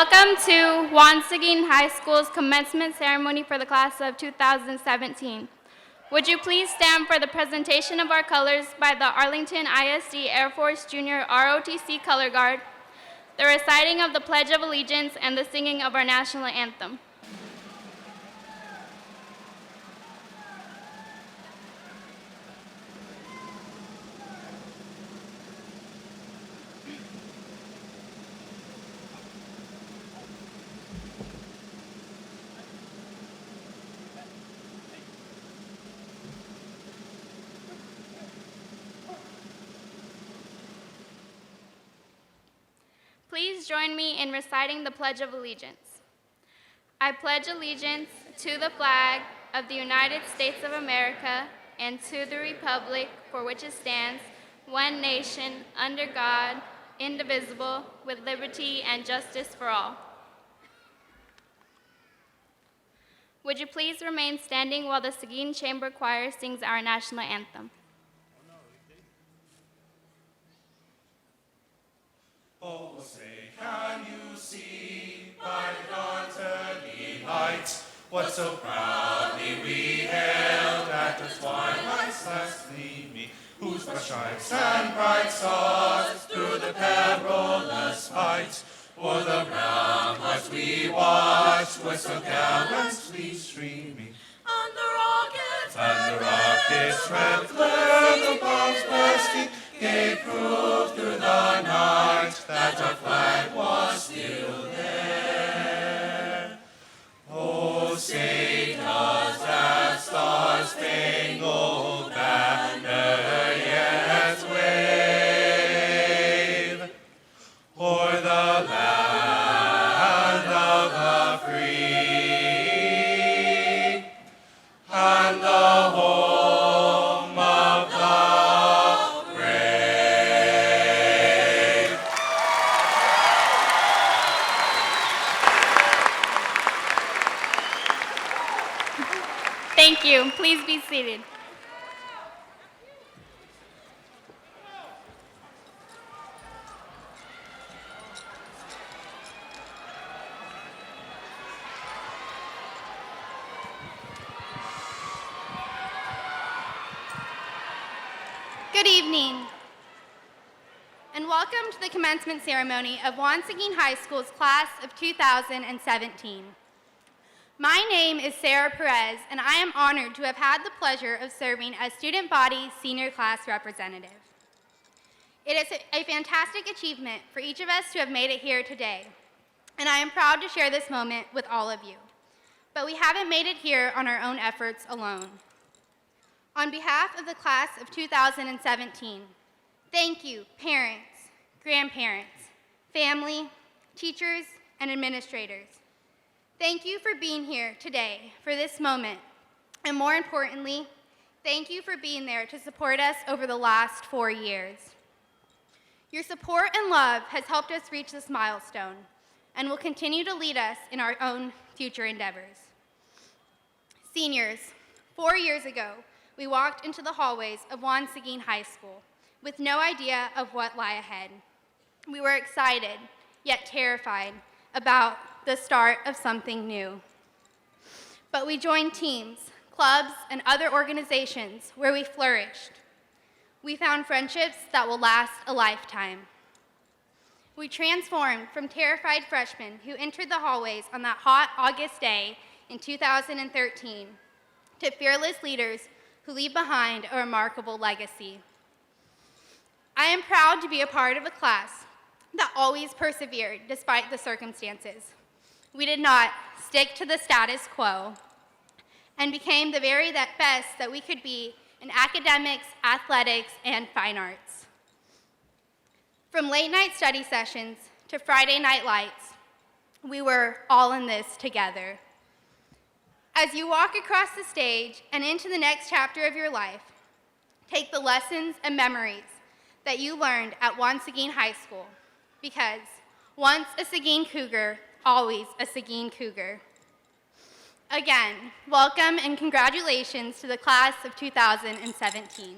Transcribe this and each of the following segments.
Welcome to Juan Seguin High School's commencement ceremony for the class of 2017. Would you please stand for the presentation of our colors by the Arlington ISD Air Force Junior ROTC Color Guard, the reciting of the Pledge of Allegiance, and the singing of our national anthem. Please join me in reciting the Pledge of Allegiance. I pledge allegiance to the flag of the United States of America and to the republic for which it stands, one nation, under God, indivisible, with liberty and justice for all. Would you please remain standing while the Seguin Chamber Choir sings our national anthem? Oh, say, can you see by the dawn's early light what so proudly we hailed at the twilight's last gleaming, whose bright stripes and bright stars through the perilous fight o'er the ramparts we watched were so gallantly streaming. And the rockets red glare, the bombs bursting, gave proof through the night that our flag was still there. Oh, say does that star-spangled banner yet wave o'er the land of the free and the home of the brave? Thank you. Please be seated. Good evening, and welcome to the commencement ceremony of Juan Seguin High School's class of 2017. My name is Sarah Perez, and I am honored to have had the pleasure of serving as student body senior class representative. It is a fantastic achievement for each of us to have made it here today, and I am proud to share this moment with all of you. But we haven't made it here on our own efforts alone. On behalf of the class of 2017, thank you, parents, grandparents, family, teachers, and administrators. Thank you for being here today for this moment, and more importantly, thank you for being there to support us over the last 4 years. Your support and love has helped us reach this milestone and will continue to lead us in our own future endeavors. Seniors, 4 years ago, we walked into the hallways of Juan Seguin High School with no idea of what lay ahead. We were excited, yet terrified about the start of something new. But we joined teams, clubs, and other organizations where we flourished. We found friendships that will last a lifetime. We transformed from terrified freshmen who entered the hallways on that hot August day in 2013 to fearless leaders who leave behind a remarkable legacy. I am proud to be a part of a class that always persevered despite the circumstances. We did not stick to the status quo and became the very best that we could be in academics, athletics, and fine arts. From late night study sessions to Friday night lights, we were all in this together. As you walk across the stage and into the next chapter of your life, take the lessons and memories that you learned at Juan Seguin High School, because once a Seguin Cougar, always a Seguin Cougar. Again, welcome and congratulations to the class of 2017.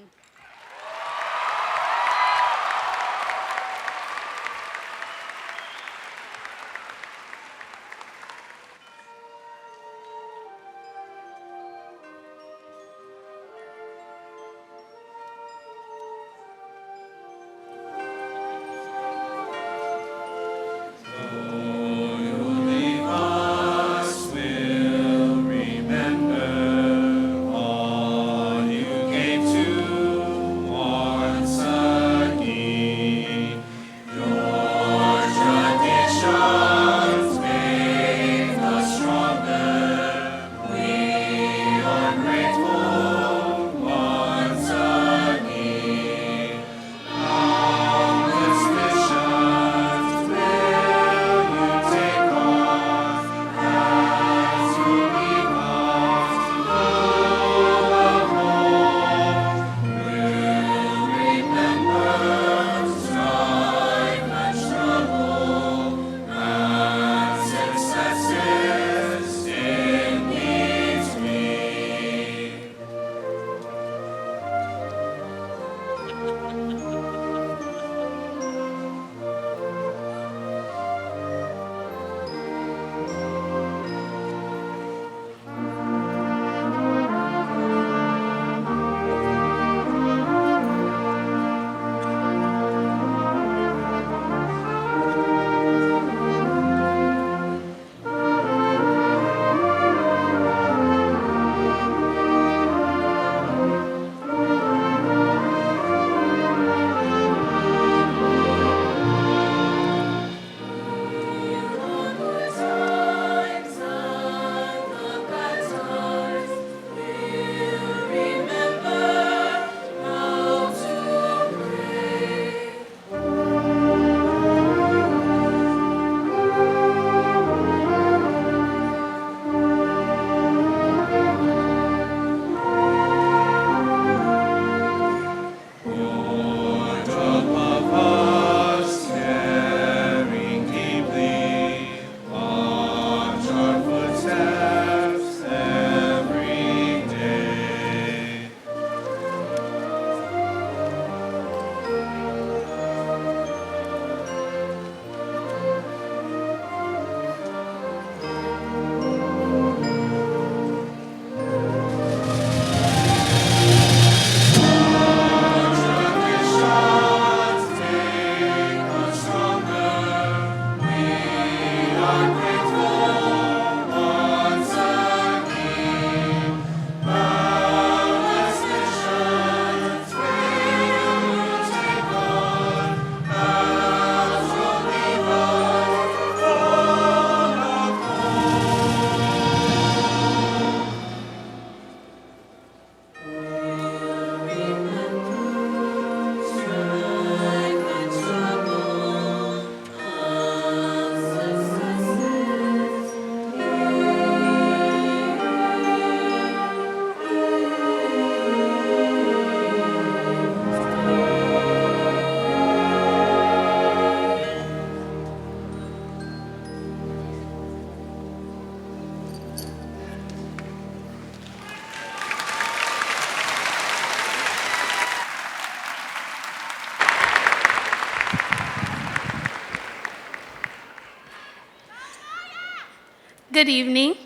Good evening.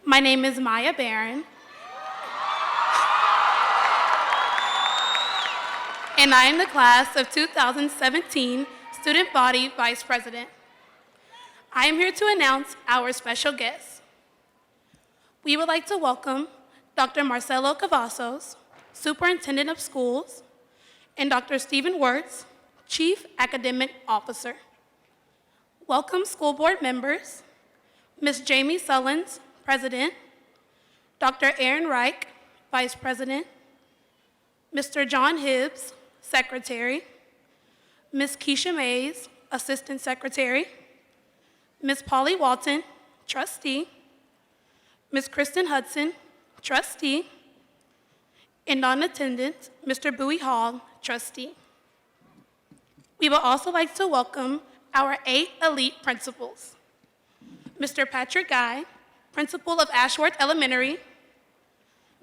My name is Maya Barron, and I am the class of 2017 Student Body Vice President. I am here to announce our special guests. We would like to welcome Dr. Marcelo Cavazos, Superintendent of Schools, and Dr. Stephen Wirtz, Chief Academic Officer. Welcome school board members, Ms. Jamie Sullins, President, Dr. Aaron Reich, Vice President, Mr. John Hibbs, Secretary, Ms. Keisha Mays, Assistant Secretary, Ms. Polly Walton, Trustee, Ms. Kristen Hudson, Trustee, and on attendance, Mr. Bowie Hall, Trustee. We would also like to welcome our 8 elite principals. Mr. Patrick Guy, Principal of Ashworth Elementary,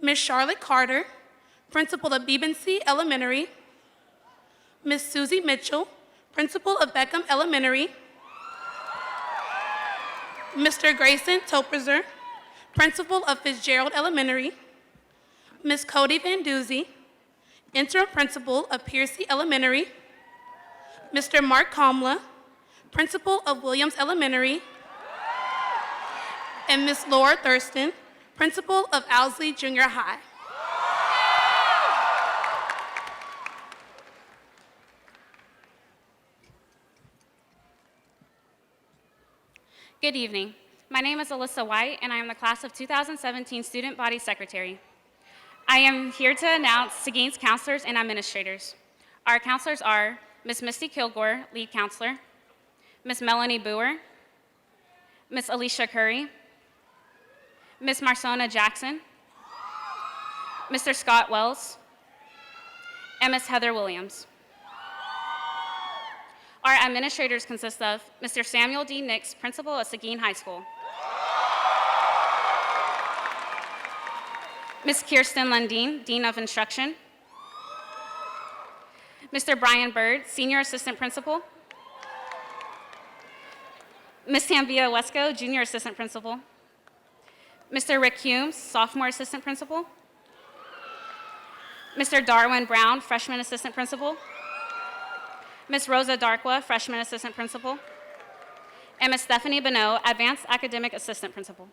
Ms. Charlotte Carter, Principal of Beebensea Elementary, Ms. Susie Mitchell, Principal of Beckham Elementary, Mr. Grayson Toperzer, Principal of Fitzgerald Elementary, Ms. Cody Van Duzy, Interim Principal of Piercy Elementary, Mr. Mark Comla, Principal of Williams Elementary, and Ms. Laura Thurston, Principal of Owsley Junior High. Good evening. My name is Alyssa White, and I am the class of 2017 Student Body Secretary. I am here to announce Seguin's counselors and administrators. Our counselors are Ms. Misty Kilgore, lead counselor, Ms. Melanie Boer, Ms. Alicia Curry, Ms. Marsona Jackson, Mr. Scott Wells, and Ms. Heather Williams. Our administrators consist of Mr. Samuel D. Nix, Principal of Seguin High School, Ms. Kirsten Lundeen, Dean of Instruction, Mr. Brian Bird, Senior Assistant Principal, Ms. Tambia Wesco, Junior Assistant Principal, Mr. Rick Humes, Sophomore Assistant Principal, Mr. Darwin Brown, Freshman Assistant Principal, Ms. Rosa Darkwa, Freshman Assistant Principal, and Ms. Stephanie Bonneau, Advanced Academic Assistant Principal.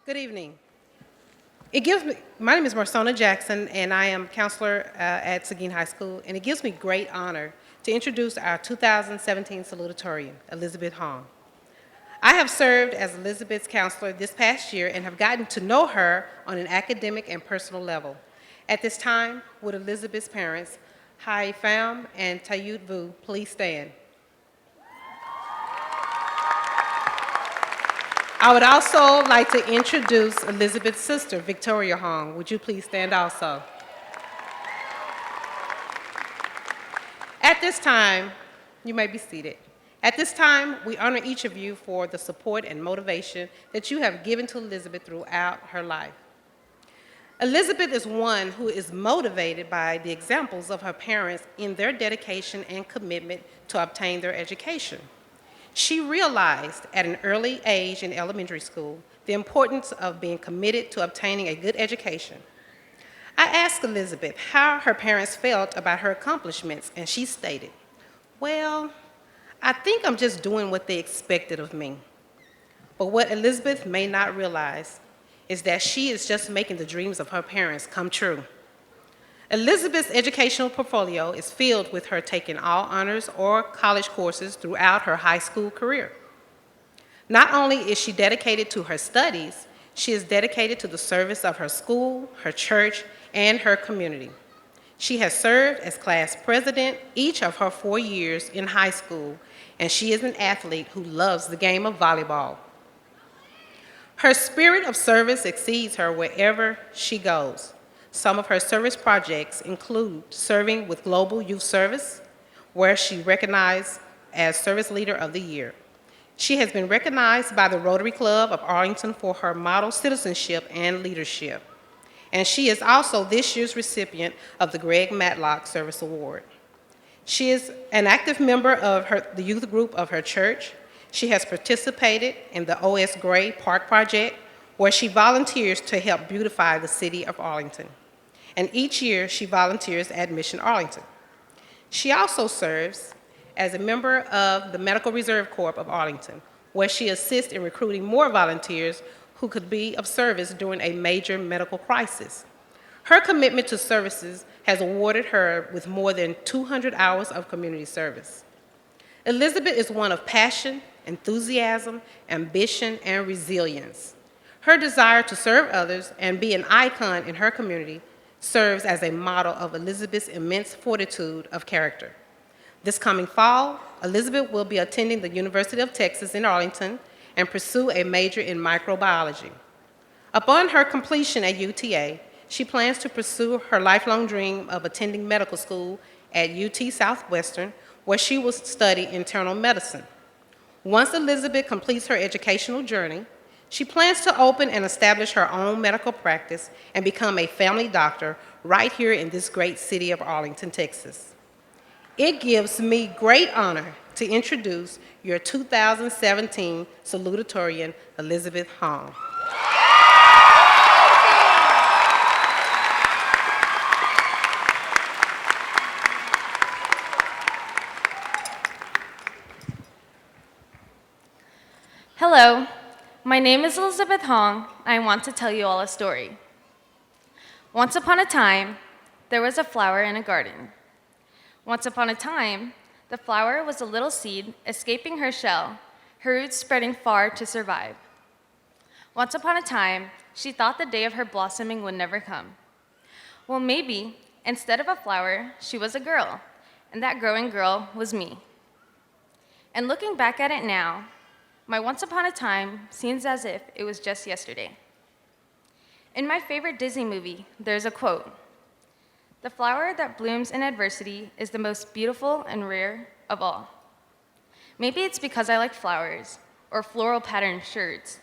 Good evening. My name is Marsona Jackson, and I am counselor at Seguin High School, and it gives me great honor to introduce our 2017 salutatorian, Elizabeth Hong. I have served as Elizabeth's counselor this past year and have gotten to know her on an academic and personal level. At this time, would Elizabeth's parents, Hai Pham and Tayut Vu, please stand? I would also like to introduce Elizabeth's sister, Victoria Hong. Would you please stand also? At this time, you may be seated. At this time, we honor each of you for the support and motivation that you have given to Elizabeth throughout her life. Elizabeth is one who is motivated by the examples of her parents in their dedication and commitment to obtain their education. She realized at an early age in elementary school the importance of being committed to obtaining a good education. I asked Elizabeth how her parents felt about her accomplishments, and she stated, "Well, I think I'm just doing what they expected of me." But what Elizabeth may not realize is that she is just making the dreams of her parents come true. Elizabeth's educational portfolio is filled with her taking all honors or college courses throughout her high school career. Not only is she dedicated to her studies, she is dedicated to the service of her school, her church, and her community. She has served as class president each of her 4 years in high school, and she is an athlete who loves the game of volleyball. Her spirit of service exceeds her wherever she goes. Some of her service projects include serving with Global Youth Service, where she recognized as Service Leader of the Year. She has been recognized by the Rotary Club of Arlington for her model citizenship and leadership. and she is also this year's recipient of the Greg Matlock Service Award. She is an active member of the youth group of her church. She has participated in the O.S. Gray Park Project, where she volunteers to help beautify the city of Arlington. And each year, she volunteers at Mission Arlington. She also serves as a member of the Medical Reserve Corps of Arlington, where she assists in recruiting more volunteers who could be of service during a major medical crisis. Her commitment to services has awarded her with more than 200 hours of community service. Elizabeth is one of passion, enthusiasm, ambition, and resilience. Her desire to serve others and be an icon in her community serves as a model of Elizabeth's immense fortitude of character. This coming fall, Elizabeth will be attending the University of Texas in Arlington and pursue a major in microbiology. Upon her completion at UTA, she plans to pursue her lifelong dream of attending medical school at UT Southwestern, where she will study internal medicine. Once Elizabeth completes her educational journey, she plans to open and establish her own medical practice and become a family doctor right here in this great city of Arlington, Texas. It gives me great honor to introduce your 2017 salutatorian, Elizabeth Hong. Hello, my name is Elizabeth Hong. I want to tell you all a story. Once upon a time, there was a flower in a garden. Once upon a time, the flower was a little seed escaping her shell, her roots spreading far to survive. Once upon a time, she thought the day of her blossoming would never come. Well, maybe, instead of a flower, she was a girl, and that growing girl was me. And looking back at it now, my once upon a time seems as if it was just yesterday. In my favorite Disney movie, there's a quote: "The flower that blooms in adversity is the most beautiful and rare of all." Maybe it's because I like flowers or floral patterned shirts,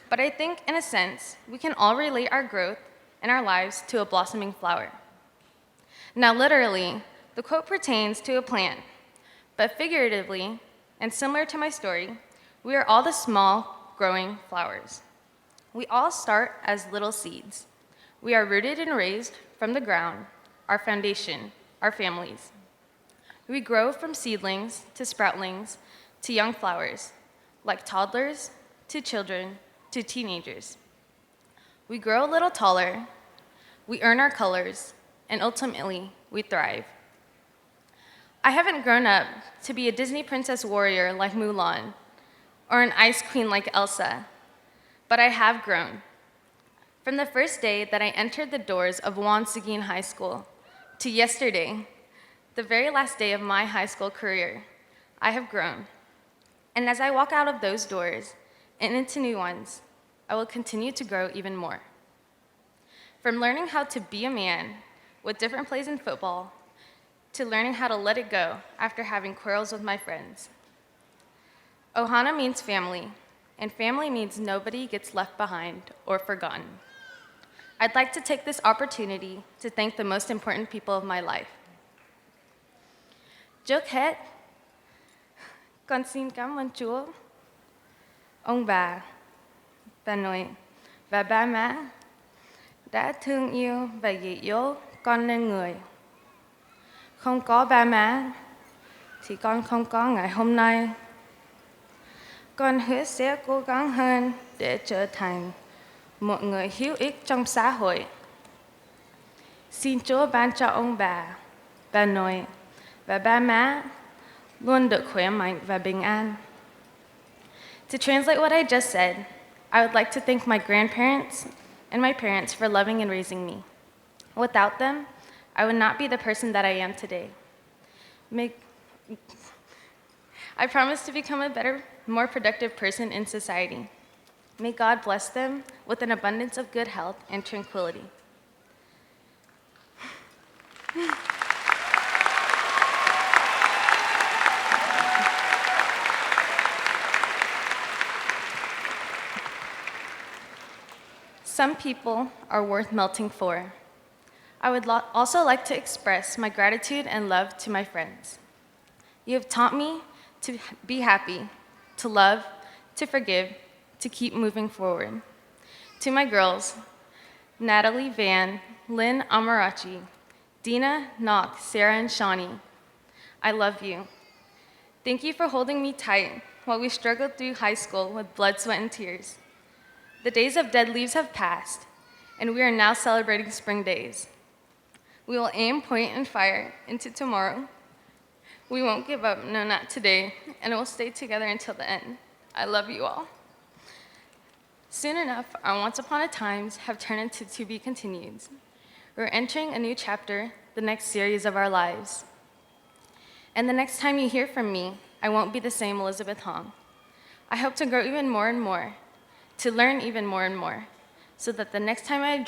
but I think, in a sense, we can all relate our growth and our lives to a blossoming flower. Now, literally, the quote pertains to a plant, but figuratively, and similar to my story, we are all the small, growing flowers. We all start as little seeds. We are rooted and raised from the ground, our foundation, our families. We grow from seedlings to sproutlings to young flowers, like toddlers to children to teenagers. We grow a little taller, we earn our colors, and ultimately, we thrive. I haven't grown up to be a Disney princess warrior like Mulan, or an ice queen like Elsa, but I have grown. From the first day that I entered the doors of Juan Seguin High School to yesterday, the very last day of my high school career, I have grown. And as I walk out of those doors and into new ones, I will continue to grow even more. From learning how to be a man with different plays in football to learning how to let it go after having quarrels with my friends. Ohana means family, and family means nobody gets left behind or forgotten. I'd like to take this opportunity to thank the most important people of my life. Trước hết, con xin cảm ơn Chúa, ông bà nội và ba má đã thương yêu và dạy dỗ con nên người. Không có ba má thì con không có ngày hôm nay. Con hứa sẽ cố gắng hơn để trở thành một người hữu ích trong xã hội. Xin Chúa ban cho ông bà nội và ba má luôn được khỏe mạnh và bình an. To translate what I just said, I would like to thank my grandparents and my parents for loving and raising me. Without them, I would not be the person that I am today. I promise to become a better, more productive person in society. May God bless them with an abundance of good health and tranquility. Some people are worth melting for. I would also like to express my gratitude and love to my friends. You have taught me to be happy, to love, to forgive, to keep moving forward. To my girls, Natalie Van, Lynn Amarachi, Dina, Knock, Sarah, and Shawnee, I love you. Thank you for holding me tight while we struggled through high school with blood, sweat, and tears. The days of dead leaves have passed, and we are now celebrating spring days. We will aim, point, and fire into tomorrow. We won't give up, no, not today, and we'll stay together until the end. I love you all. Soon enough, our once upon a times have turned into to be continueds. We're entering a new chapter, the next series of our lives. And the next time you hear from me, I won't be the same Elizabeth Hong. I hope to grow even more and more, to learn even more and more, so that the next time I'm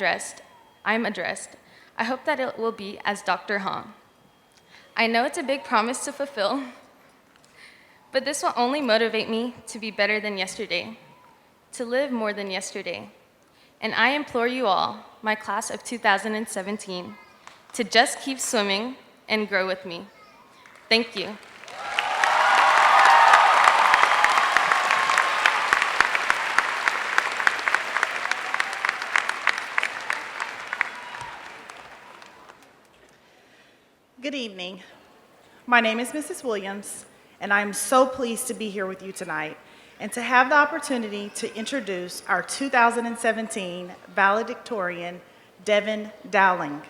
addressed, I hope that it will be as Dr. Hong. I know it's a big promise to fulfill, but this will only motivate me to be better than yesterday, to live more than yesterday. And I implore you all, my class of 2017, to just keep swimming and grow with me. Thank you. Good evening. My name is Mrs. Williams, and I am so pleased to be here with you tonight and to have the opportunity to introduce our 2017 valedictorian, Devin Dowling.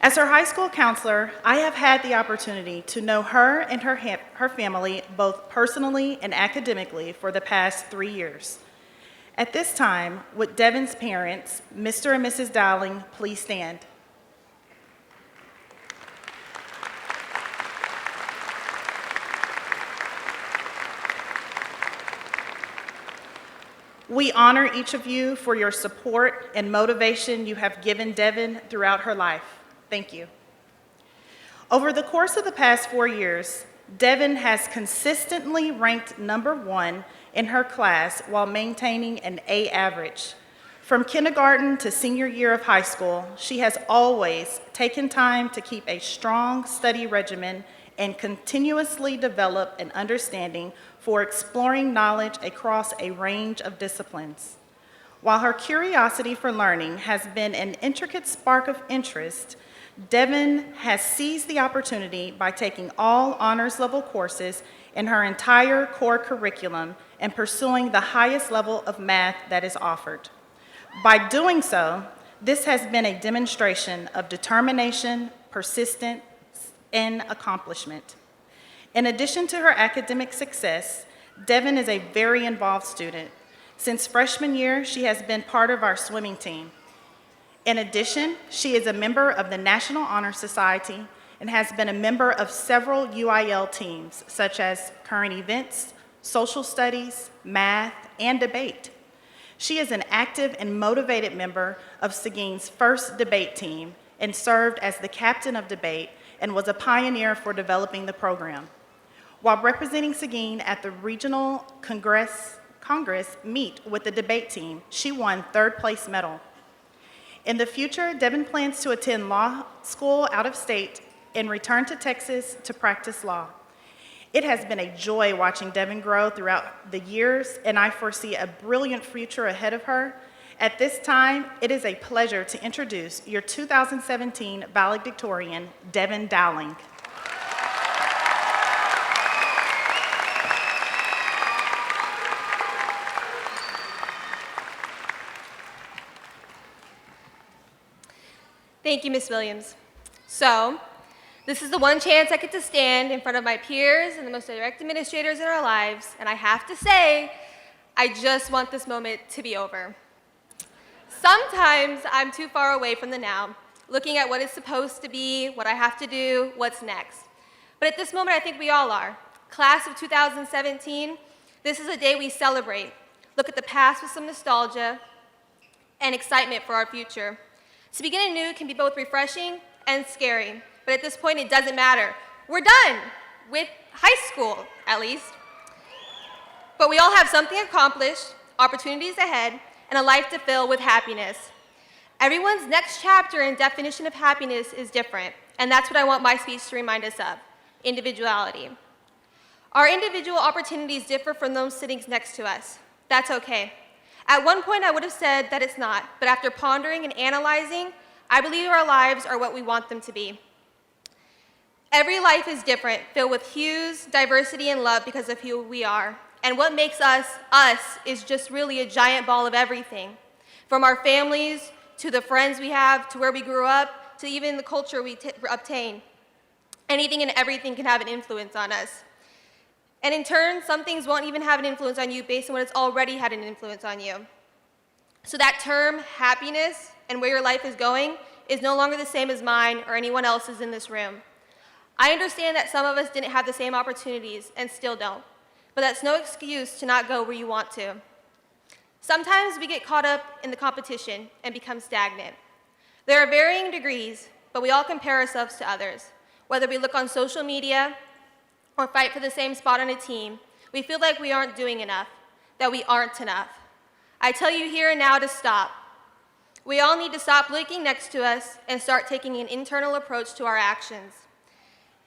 As her high school counselor, I have had the opportunity to know her and her family both personally and academically for the past 3 years. At this time, would Devin's parents, Mr. and Mrs. Dowling, please stand? We honor each of you for your support and motivation you have given Devin throughout her life. Thank you. Over the course of the past 4 years, Devin has consistently ranked #1 in her class while maintaining an A average. From kindergarten to senior year of high school, she has always taken time to keep a strong study regimen and continuously develop an understanding for exploring knowledge across a range of disciplines. While her curiosity for learning has been an intricate spark of interest, Devin has seized the opportunity by taking all honors level courses in her entire core curriculum and pursuing the highest level of math that is offered. By doing so, this has been a demonstration of determination, persistence, and accomplishment. In addition to her academic success, Devin is a very involved student. Since freshman year, she has been part of our swimming team. In addition, she is a member of the National Honor Society and has been a member of several UIL teams, such as current events, social studies, math, and debate. She is an active and motivated member of Seguin's first debate team and served as the captain of debate and was a pioneer for developing the program. While representing Seguin at the regional Congress meet with the debate team, she won third-place medal. In the future, Devin plans to attend law school out of state and return to Texas to practice law. It has been a joy watching Devin grow throughout the years, and I foresee a brilliant future ahead of her. At this time, it is a pleasure to introduce your 2017 valedictorian, Devin Dowling. Thank you, Ms. Williams. So, this is the one chance I get to stand in front of my peers and the most direct administrators in our lives, and I have to say, I just want this moment to be over. Sometimes I'm too far away from the now, looking at what is supposed to be, what I have to do, what's next. But at this moment, I think we all are. Class of 2017, this is a day we celebrate, look at the past with some nostalgia and excitement for our future. To begin anew can be both refreshing and scary, but at this point it doesn't matter. We're done with high school, at least. But we all have something accomplished, opportunities ahead, and a life to fill with happiness. Everyone's next chapter and definition of happiness is different, and that's what I want my speech to remind us of: individuality. Our individual opportunities differ from those sitting next to us. That's okay. At one point, I would have said that it's not, but after pondering and analyzing, I believe our lives are what we want them to be. Every life is different, filled with hues, diversity, and love because of who we are. And what makes us, us, is just really a giant ball of everything. From our families, to the friends we have, to where we grew up, to even the culture we obtain. Anything and everything can have an influence on us. And in turn, some things won't even have an influence on you based on what it's already had an influence on you. So that term, happiness, and where your life is going, is no longer the same as mine or anyone else's in this room. I understand that some of us didn't have the same opportunities and still don't, but that's no excuse to not go where you want to. Sometimes we get caught up in the competition and become stagnant. There are varying degrees, but we all compare ourselves to others. Whether we look on social media or fight for the same spot on a team, we feel like we aren't doing enough, that we aren't enough. I tell you here and now to stop. We all need to stop looking next to us and start taking an internal approach to our actions.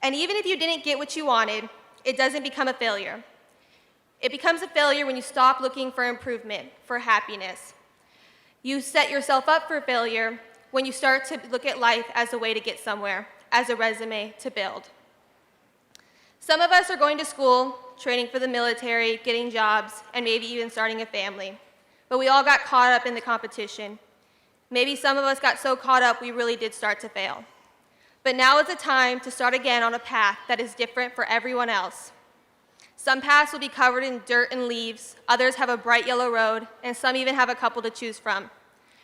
And even if you didn't get what you wanted, it doesn't become a failure. It becomes a failure when you stop looking for improvement, for happiness. You set yourself up for failure when you start to look at life as a way to get somewhere, as a resume to build. Some of us are going to school, training for the military, getting jobs, and maybe even starting a family. But we all got caught up in the competition. Maybe some of us got so caught up we really did start to fail. But now is the time to start again on a path that is different for everyone else. Some paths will be covered in dirt and leaves, others have a bright yellow road, and some even have a couple to choose from.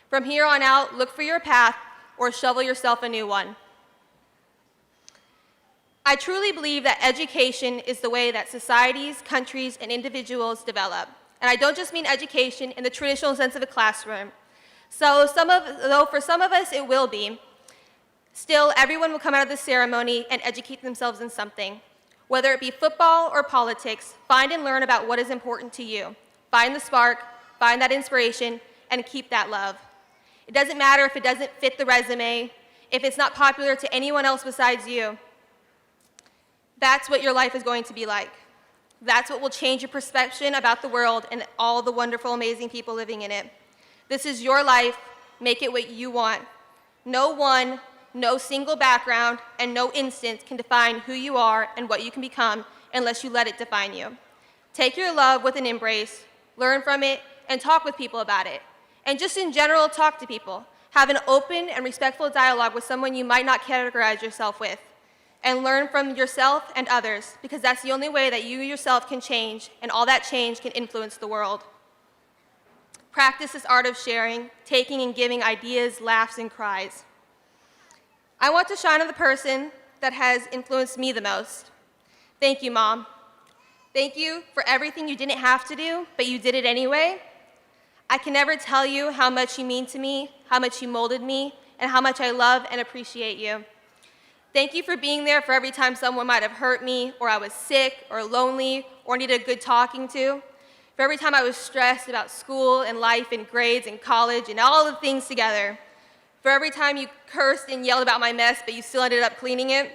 From here on out, look for your path or shovel yourself a new one. I truly believe that education is the way that societies, countries, and individuals develop. And I don't just mean education in the traditional sense of a classroom. Though for some of us it will be, still everyone will come out of this ceremony and educate themselves in something. Whether it be football or politics, find and learn about what is important to you. Find the spark, find that inspiration, and keep that love. It doesn't matter if it doesn't fit the resume, if it's not popular to anyone else besides you. That's what your life is going to be like. That's what will change your perception about the world and all the wonderful, amazing people living in it. This is your life. Make it what you want. No one, no single background, and no instance can define who you are and what you can become unless you let it define you. Take your love with an embrace, learn from it, and talk with people about it. And just in general, talk to people. Have an open and respectful dialogue with someone you might not categorize yourself with. And learn from yourself and others, because that's the only way that you yourself can change, and all that change can influence the world. Practice this art of sharing, taking and giving ideas, laughs, and cries. I want to shine on the person that has influenced me the most. Thank you, Mom. Thank you for everything you didn't have to do, but you did it anyway. I can never tell you how much you mean to me, how much you molded me, and how much I love and appreciate you. Thank you for being there for every time someone might have hurt me, or I was sick, or lonely, or needed a good talking to. For every time I was stressed about school and life and grades and college and all the things together. For every time you cursed and yelled about my mess, but you still ended up cleaning it.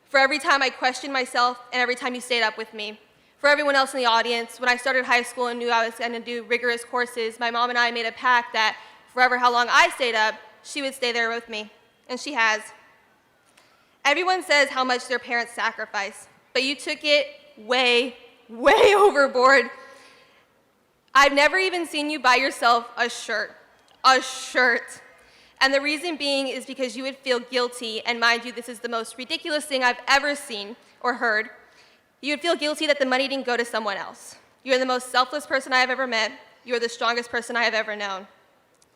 For every time I questioned myself and every time you stayed up with me. For everyone else in the audience, when I started high school and knew I was going to do rigorous courses, my mom and I made a pact that forever how long I stayed up, she would stay there with me. And she has. Everyone says how much their parents sacrifice, but you took it way, way overboard. I've never even seen you buy yourself a shirt. A shirt. And the reason being is because you would feel guilty, and mind you, this is the most ridiculous thing I've ever seen or heard. You would feel guilty that the money didn't go to someone else. You're the most selfless person I have ever met. You're the strongest person I have ever known.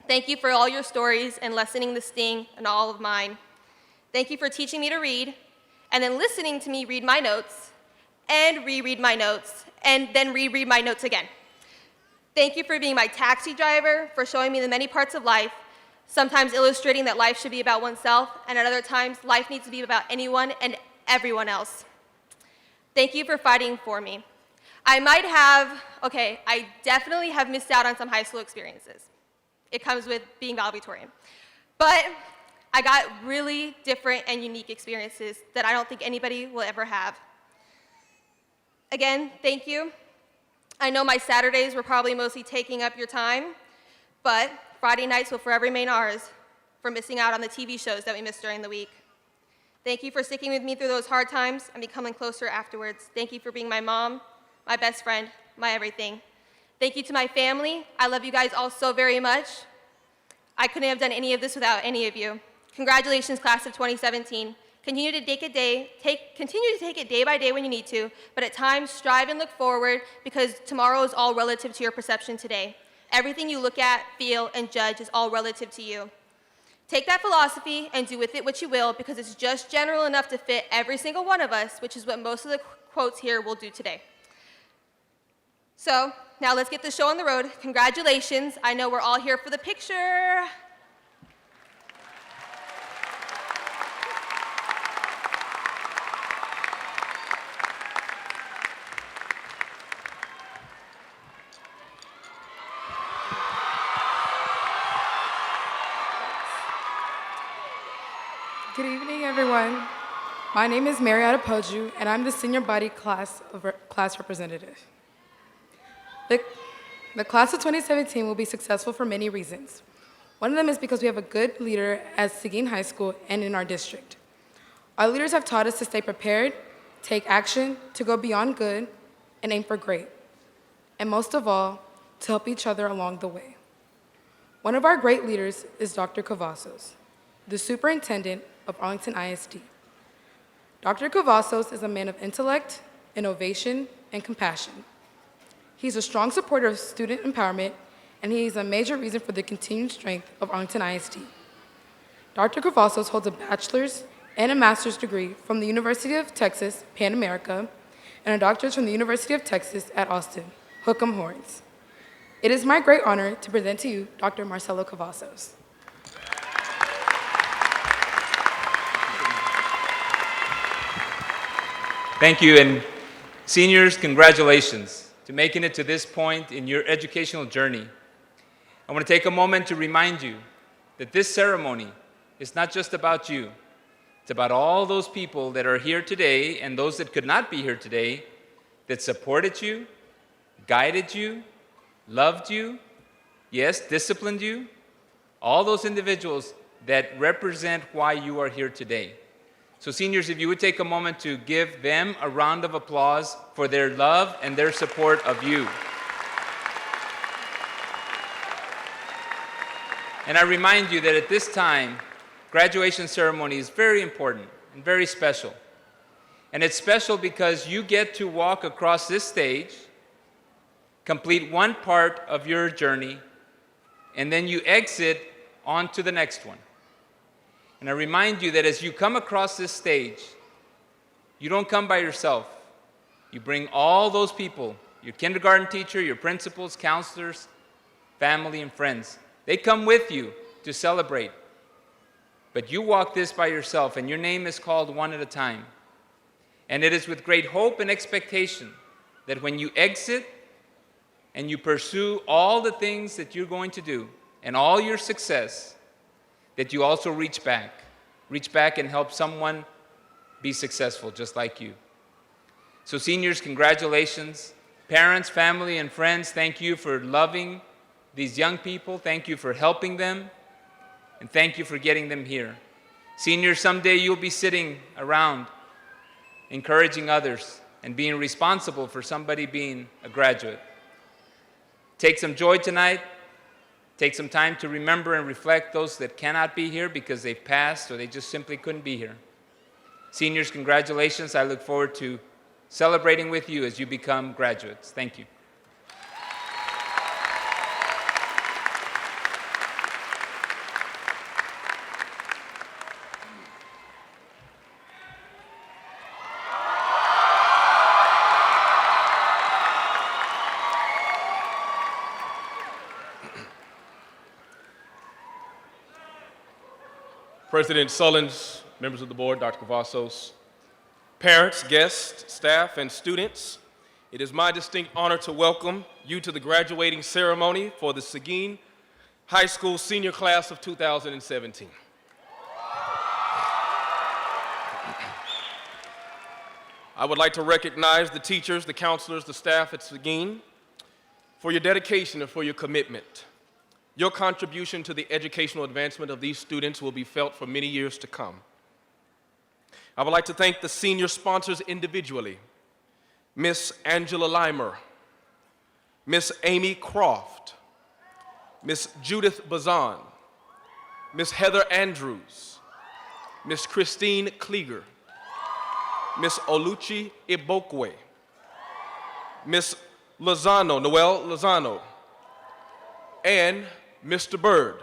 Thank you for all your stories and lessening the sting in all of mine. Thank you for teaching me to read, and then listening to me read my notes, and reread my notes, and then reread my notes again. Thank you for being my taxi driver, for showing me the many parts of life, sometimes illustrating that life should be about oneself, and at other times, life needs to be about anyone and everyone else. Thank you for fighting for me. I definitely have missed out on some high school experiences. It comes with being valedictorian. But I got really different and unique experiences that I don't think anybody will ever have. Again, thank you. I know my Saturdays were probably mostly taking up your time, but Friday nights will forever remain ours for missing out on the TV shows that we missed during the week. Thank you for sticking with me through those hard times and becoming closer afterwards. Thank you for being my mom, my best friend, my everything. Thank you to my family. I love you guys all so very much. I couldn't have done any of this without any of you. Congratulations, class of 2017. Continue to take it day by day when you need to, but at times strive and look forward because tomorrow is all relative to your perception today. Everything you look at, feel, and judge is all relative to you. Take that philosophy and do with it what you will because it's just general enough to fit every single one of us, which is what most of the quotes here will do today. So now let's get the show on the road. Congratulations. I know we're all here for the picture. Good evening, everyone. My name is Marietta Poju, and I'm the senior body class representative. The class of 2017 will be successful for many reasons. One of them is because we have a good leader at Seguin High School and in our district. Our leaders have taught us to stay prepared, take action, to go beyond good, and aim for great. And most of all, to help each other along the way. One of our great leaders is Dr. Cavazos, the superintendent of Arlington ISD. Dr. Cavazos is a man of intellect, innovation, and compassion. He's a strong supporter of student empowerment, and he is a major reason for the continued strength of Arlington ISD. Dr. Cavazos holds a bachelor's and a master's degree from the University of Texas, Pan America, and a doctorate from the University of Texas at Austin, Hook 'em Horns. It is my great honor to present to you Dr. Marcelo Cavazos. Thank you, and seniors, congratulations to making it to this point in your educational journey. I want to take a moment to remind you that this ceremony is not just about you. It's about all those people that are here today and those that could not be here today that supported you, guided you, loved you, yes, disciplined you, all those individuals that represent why you are here today. So seniors, if you would take a moment to give them a round of applause for their love and their support of you. And I remind you that at this time, graduation ceremony is very important and very special. And it's special because you get to walk across this stage, complete one part of your journey, and then you exit on to the next one. And I remind you that as you come across this stage, you don't come by yourself. You bring all those people, your kindergarten teacher, your principals, counselors, family, and friends. They come with you to celebrate. But you walk this by yourself, and your name is called one at a time. And it is with great hope and expectation that when you exit and you pursue all the things that you're going to do and all your success, that you also reach back and help someone be successful just like you. So seniors, congratulations. Parents, family, and friends, thank you for loving these young people. Thank you for helping them. And thank you for getting them here. Seniors, someday you'll be sitting around encouraging others and being responsible for somebody being a graduate. Take some joy tonight. Take some time to remember and reflect those that cannot be here because they've passed or they just simply couldn't be here. Seniors, congratulations. I look forward to celebrating with you as you become graduates. Thank you. President Sullins, members of the board, Dr. Cavazos, parents, guests, staff, and students, It is my distinct honor to welcome you to the graduating ceremony for the Seguin High School senior class of 2017. I would like to recognize the teachers, the counselors, the staff at Seguin for your dedication and for your commitment. Your contribution to the educational advancement of these students will be felt for many years to come. I would like to thank the senior sponsors individually, Miss Angela Limer, Miss Amy Croft, Miss Judith Bazan, Miss Heather Andrews, Miss Christine Klieger, Miss Oluchi Ibokwe, Miss Lozano, Noel Lozano, and Mr. Bird.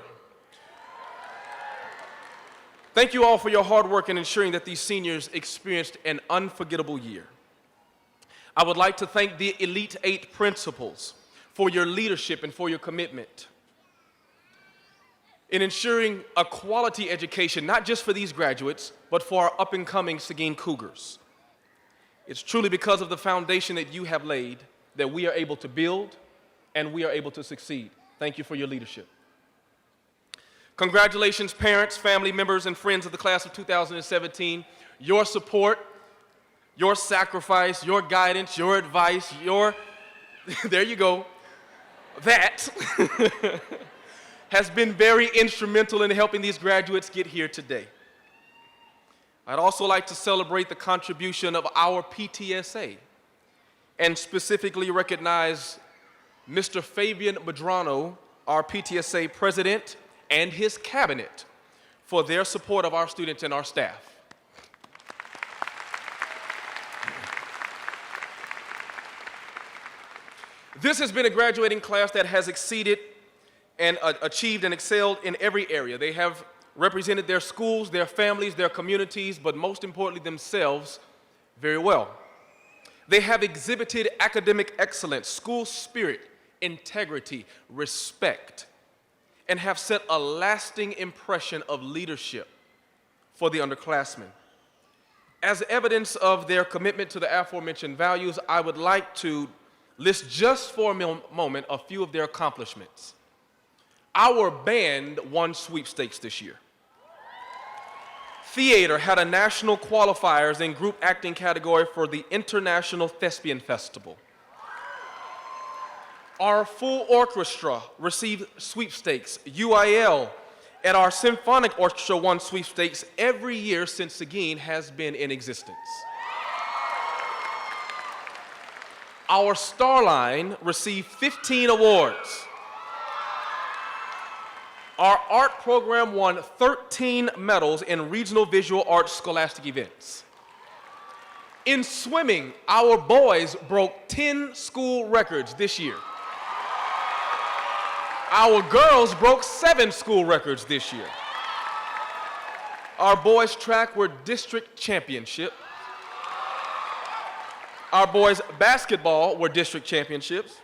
Thank you all for your hard work in ensuring that these seniors experienced an unforgettable year. I would like to thank the Elite 8 principals for your leadership and for your commitment in ensuring a quality education, not just for these graduates, but for our up-and-coming Seguin Cougars. It's truly because of the foundation that you have laid that we are able to build and we are able to succeed. Thank you for your leadership. Congratulations, parents, family members, and friends of the class of 2017. Your support, your sacrifice, your guidance, your advice, there you go, that has been very instrumental in helping these graduates get here today. I'd also like to celebrate the contribution of our PTSA and specifically recognize Mr. Fabian Medrano, our PTSA president, and his cabinet for their support of our students and our staff. This has been a graduating class that has exceeded and achieved and excelled in every area. They have represented their schools, their families, their communities, but most importantly themselves very well. They have exhibited academic excellence, school spirit, integrity, respect, and have set a lasting impression of leadership for the underclassmen. As evidence of their commitment to the aforementioned values, I would like to list just for a moment a few of their accomplishments. Our band won sweepstakes this year. Theater had a national qualifiers in group acting category for the International Thespian Festival. Our full orchestra received sweepstakes. UIL at our symphonic orchestra won sweepstakes every year since Seguin has been in existence. Our Starline received 15 awards. Our art program won 13 medals in regional visual arts scholastic events. In swimming, our boys broke 10 school records this year. Our girls broke 7 school records this year. Our boys track were district championship. Our boys basketball were district championships.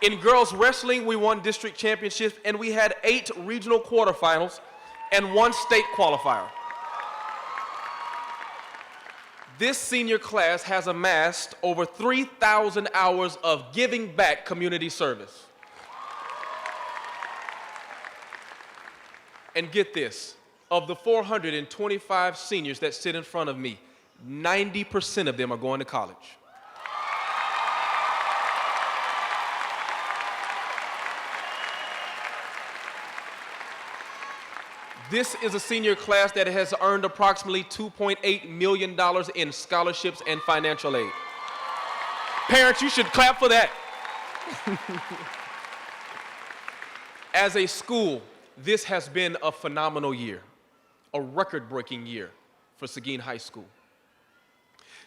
In girls wrestling, we won district championships, and we had 8 regional quarterfinals and 1 state qualifier. This senior class has amassed over 3,000 hours of giving back community service. And get this, of the 425 seniors that sit in front of me, 90% of them are going to college. This is a senior class that has earned approximately $2.8 million in scholarships and financial aid. Parents, you should clap for that. As a school, this has been a phenomenal year, a record-breaking year for Seguin High School.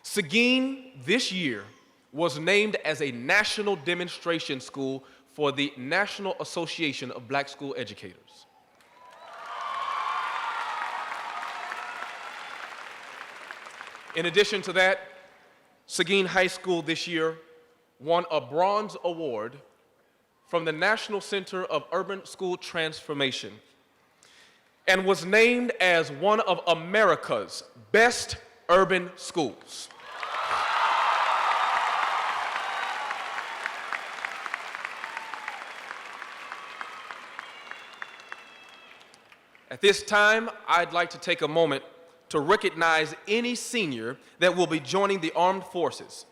Seguin this year was named as a national demonstration school for the National Association of Black School Educators. In addition to that, Seguin High School this year won a bronze award from the National Center of Urban School Transformation and was named as one of America's best urban schools. At this time, I'd like to take a moment to recognize any senior that will be joining the armed forces.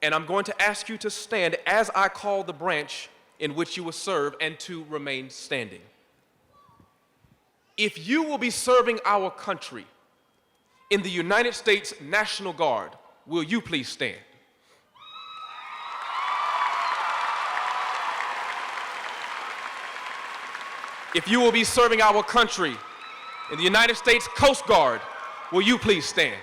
And I'm going to ask you to stand as I call the branch in which you will serve and to remain standing. If you will be serving our country in the United States National Guard, will you please stand? If you will be serving our country in the United States Coast Guard, will you please stand?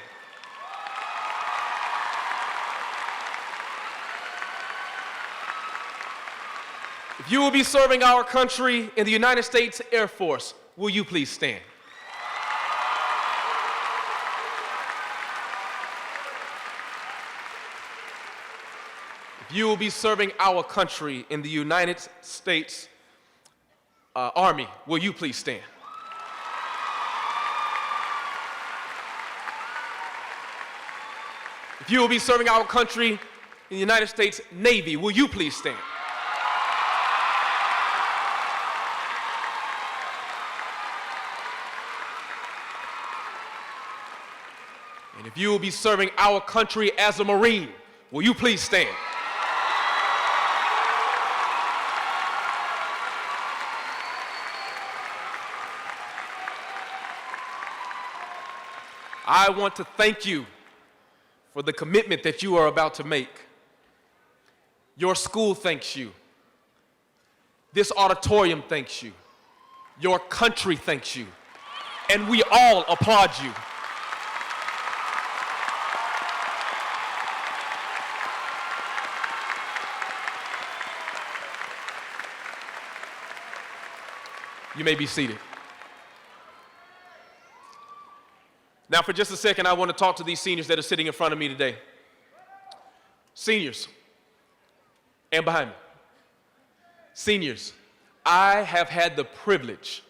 If you will be serving our country in the United States Air Force, will you please stand? If you will be serving our country in the United States Army, will you please stand? If you will be serving our country in the United States Navy, will you please stand? And if you will be serving our country as a Marine, will you please stand? I want to thank you for the commitment that you are about to make. Your school thanks you. This auditorium thanks you. Your country thanks you. And we all applaud you. You may be seated. Now, for just a second, I want to talk to these seniors that are sitting in front of me today. Seniors, and behind me. Seniors, I have had the privilege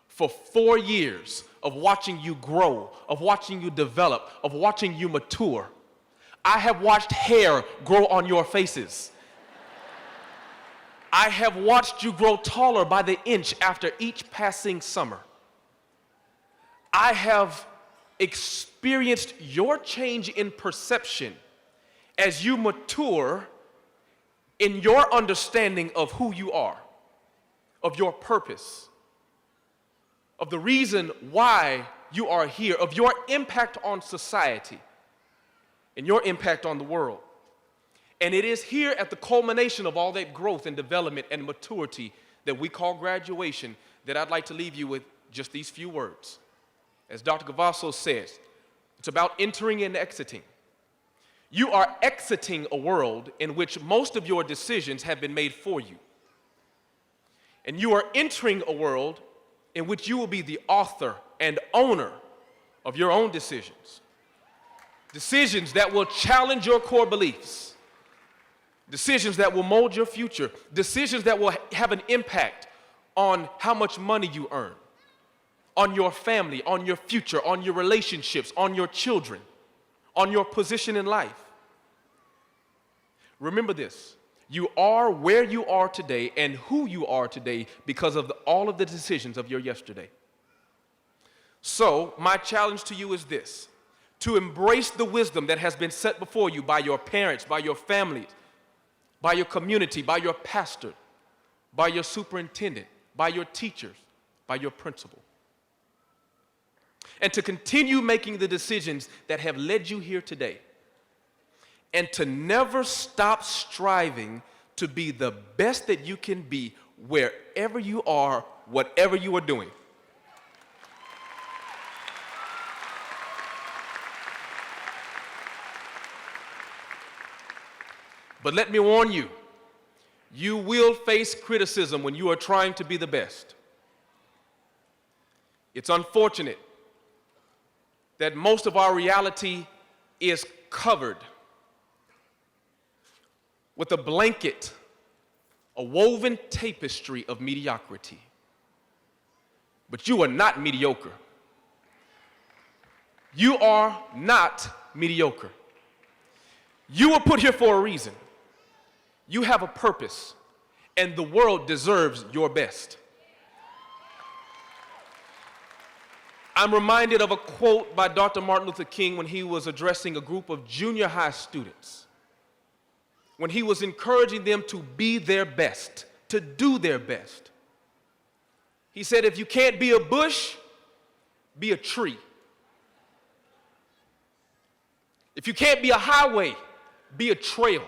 for 4 years of watching you grow, of watching you develop, of watching you mature. I have watched hair grow on your faces. I have watched you grow taller by the inch after each passing summer. I have experienced your change in perception as you mature in your understanding of who you are, of your purpose, of the reason why you are here, of your impact on society and your impact on the world. And it is here at the culmination of all that growth and development and maturity that we call graduation that I'd like to leave you with just these few words. As Dr. Gavasso says, it's about entering and exiting. You are exiting a world in which most of your decisions have been made for you. And you are entering a world in which you will be the author and owner of your own decisions. Decisions that will challenge your core beliefs. Decisions that will mold your future. Decisions that will have an impact on how much money you earn, on your family, on your future, on your relationships, on your children, on your position in life. Remember this, you are where you are today and who you are today because of all of the decisions of your yesterday. So, my challenge to you is this, to embrace the wisdom that has been set before you by your parents, by your families, by your community, by your pastor, by your superintendent, by your teachers, by your principal. And to continue making the decisions that have led you here today. And to never stop striving to be the best that you can be wherever you are, whatever you are doing. But let me warn you, you will face criticism when you are trying to be the best. It's unfortunate that most of our reality is covered with a blanket, a woven tapestry of mediocrity. But you are not mediocre. You are not mediocre. You were put here for a reason. You have a purpose, and the world deserves your best. I'm reminded of a quote by Dr. Martin Luther King when he was addressing a group of junior high students, when he was encouraging them to be their best, to do their best. He said, if you can't be a bush, be a tree. If you can't be a highway, be a trail.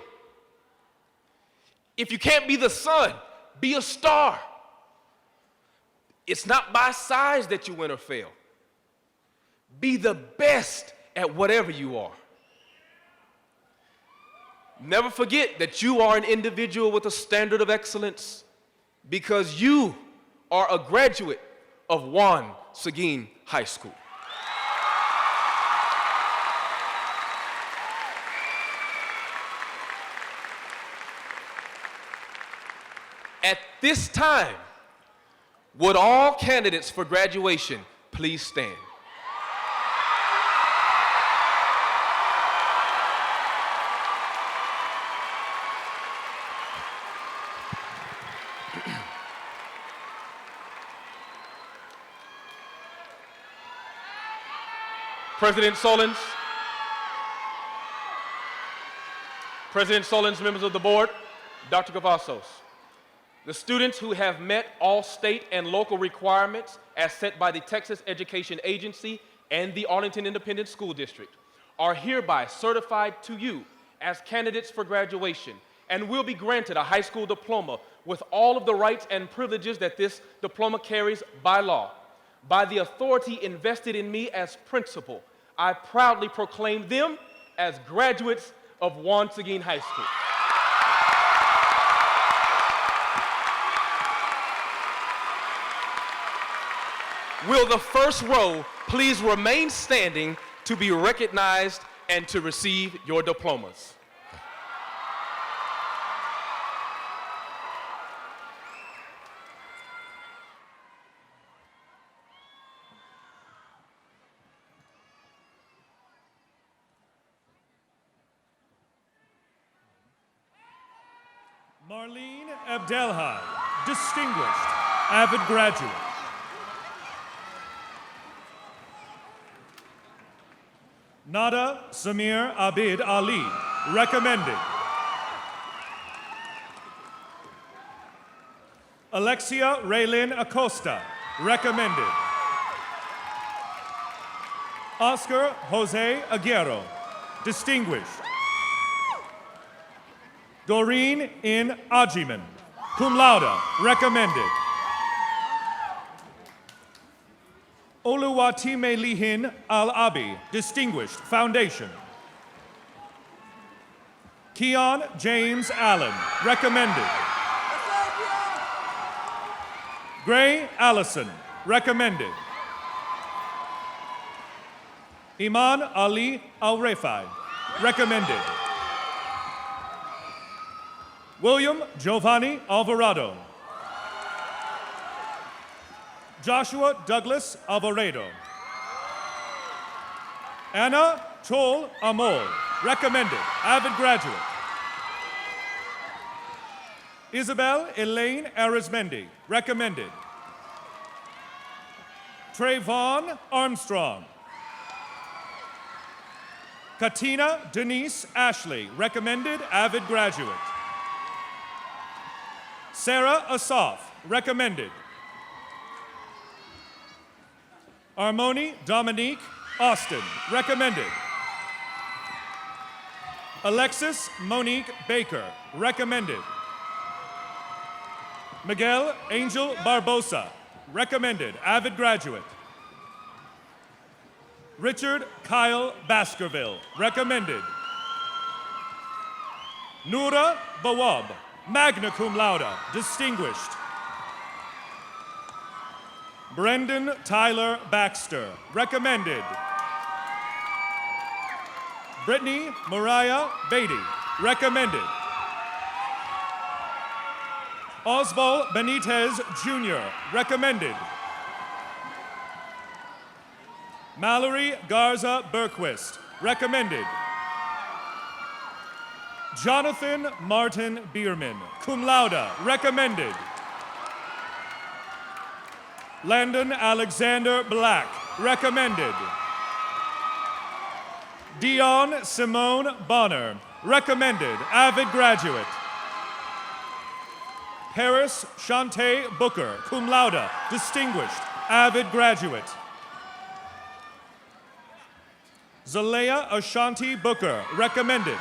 If you can't be the sun, be a star. It's not by size that you win or fail. Be the best at whatever you are. Never forget that you are an individual with a standard of excellence because you are a graduate of Juan Seguin High School. At this time, would all candidates for graduation please stand? President Solons, members of the board, Dr. Cavazos. The students who have met all state and local requirements as set by the Texas Education Agency and the Arlington Independent School District are hereby certified to you as candidates for graduation and will be granted a high school diploma with all of the rights and privileges that this diploma carries by law. By the authority invested in me as principal, I proudly proclaim them as graduates of Juan Seguin High School. Will the first row please remain standing to be recognized and to receive your diplomas? Marlene Abdelhai, distinguished, avid graduate. Nada Samir Abid Ali, recommended. Alexia Raylin Acosta, recommended. Oscar Jose Aguero, distinguished. Doreen In Ajiman, cum laude, recommended. Oluwatime Lihin Al-Abi, distinguished, foundation. Keon James Allen, recommended. Gray Allison, recommended. Iman Ali Al-Refai, recommended. William Giovanni Alvarado. Joshua Douglas Alvaredo. Anna Chol Amol, recommended, avid graduate. Isabel Elaine Arizmendi, recommended. Trayvon Armstrong. Katina Denise Ashley, recommended, avid graduate. Sarah Asaf, recommended. Armoni Dominique Austin, recommended. Alexis Monique Baker, recommended. Miguel Angel Barbosa, recommended, avid graduate. Richard Kyle Baskerville, recommended. Noura Bawab, magna cum laude, distinguished. Brendan Tyler Baxter, recommended. Brittany Mariah Beatty, recommended. Osbald Benitez Jr., recommended. Mallory Garza Berquist, recommended. Jonathan Martin Bierman, cum laude, recommended. Landon Alexander Black, recommended. Dion Simone Bonner, recommended, avid graduate. Paris Shantae Booker, cum laude, distinguished, avid graduate. Zalea Ashanti Booker, recommended.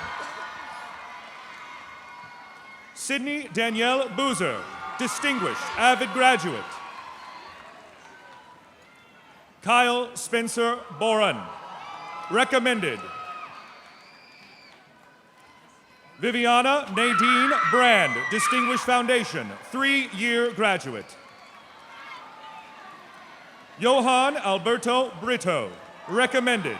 Sydney Danielle Boozer, distinguished, avid graduate. Kyle Spencer Boren, recommended. Viviana Nadine Brand, Distinguished Foundation, 3-year graduate. Johan Alberto Brito, recommended.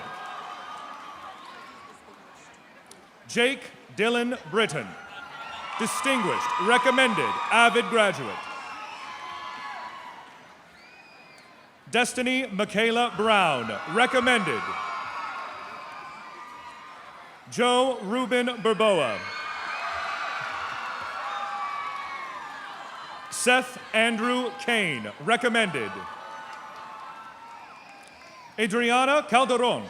Jake Dylan Britton, distinguished, recommended, avid graduate. Destiny Michaela Brown, recommended. Joe Ruben Burboa. Seth Andrew Kane, recommended. Adriana Calderon,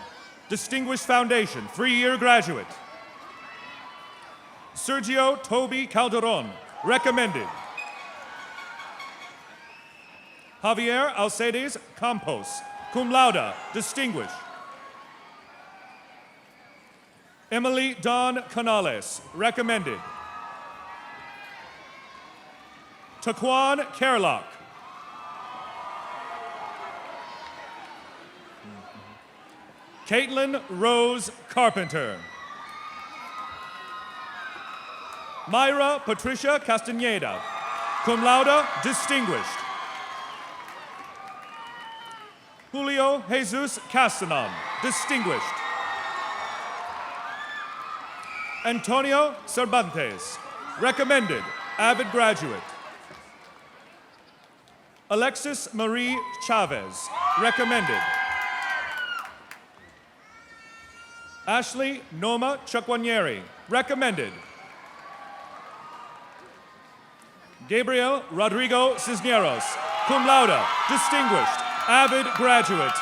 Distinguished Foundation, 3-year graduate. Sergio Toby Calderon, recommended. Javier Alcedes Campos, cum laude, distinguished. Emily Dawn Canales, recommended. Taquan Kerlock. Caitlin Rose Carpenter. Myra Patricia Castaneda, cum laude, distinguished. Julio Jesus Castanon, distinguished. Antonio Cervantes, recommended, avid graduate. Alexis Marie Chavez, recommended. Ashley Noma Chukwanyeri, recommended. Gabriel Rodrigo Cisneros, cum laude, distinguished, avid graduate.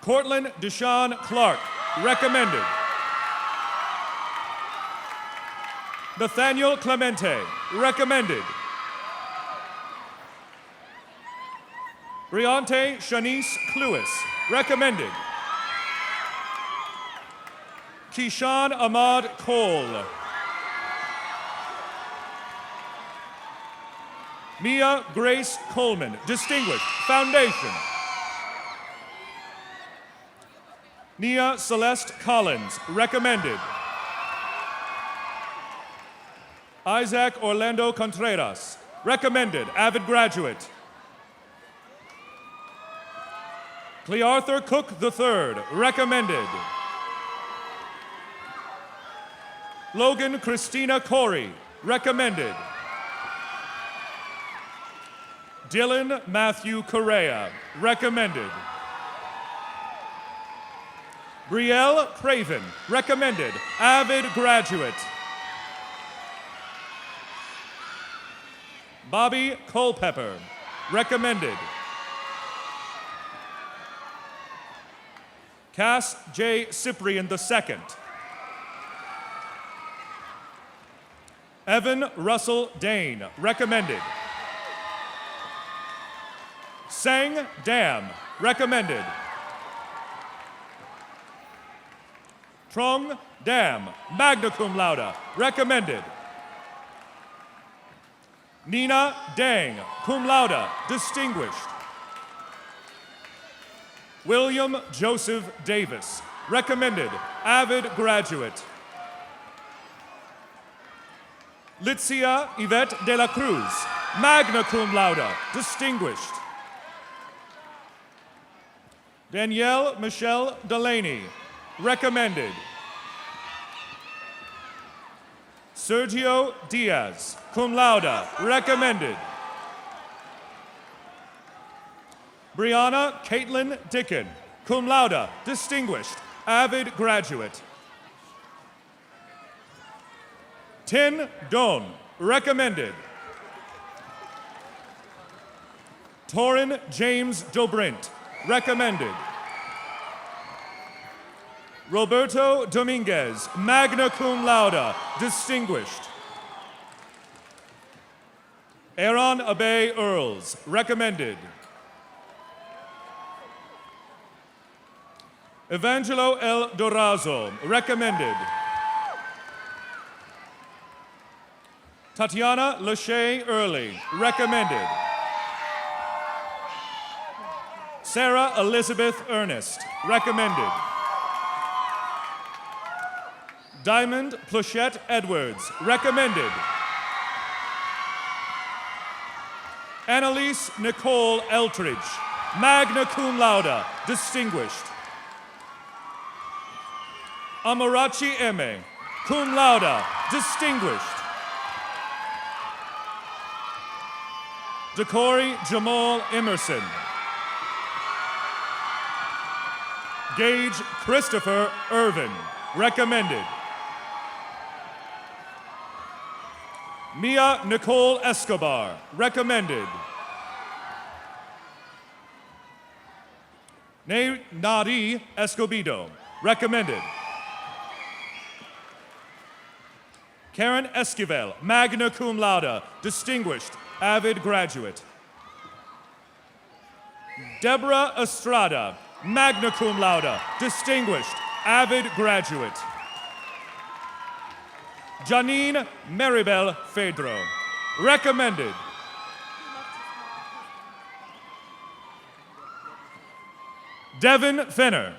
Cortland Deshawn Clark, recommended. Nathaniel Clemente, recommended. Briante Shanice Cluis, recommended. Keyshawn Ahmad Cole. Mia Grace Coleman, distinguished, foundation. Nia Celeste Collins, recommended. Isaac Orlando Contreras, recommended, avid graduate. Clearthur Cook III, recommended. Logan Christina Corey, recommended. Dylan Matthew Correa, recommended. Brielle Craven, recommended, avid graduate. Bobby Culpepper, recommended. Cass J. Cyprian II. Evan Russell Dane, recommended. Sang Dam, recommended. Trong Dam, magna cum laude, recommended. Nina Dang, cum laude, distinguished. William Joseph Davis, recommended, avid graduate. Litzia Yvette de la Cruz, magna cum laude, distinguished. Danielle Michelle Delaney, recommended. Sergio Diaz, cum laude, recommended. Brianna Caitlin Dickon, cum laude, distinguished, avid graduate. Tin Don, recommended. Torin James Dobrint, recommended. Roberto Dominguez, magna cum laude, distinguished. Aaron Abe Earls, recommended. Evangelo El Dorazo, recommended. Tatiana Lachey Early, recommended. Sarah Elizabeth Ernest, recommended. Diamond Plachette Edwards, recommended. Annalise Nicole Eltridge, magna cum laude, distinguished. Amarachi Eme, cum laude, distinguished. Decory Jamal Emerson. Gage Christopher Irvin, recommended. Mia Nicole Escobar, recommended. Nari Escobedo, recommended. Karen Esquivel, magna cum laude, distinguished, avid graduate. Deborah Estrada, magna cum laude, distinguished, avid graduate. Janine Maribel Fedro, recommended. Devin Fenner.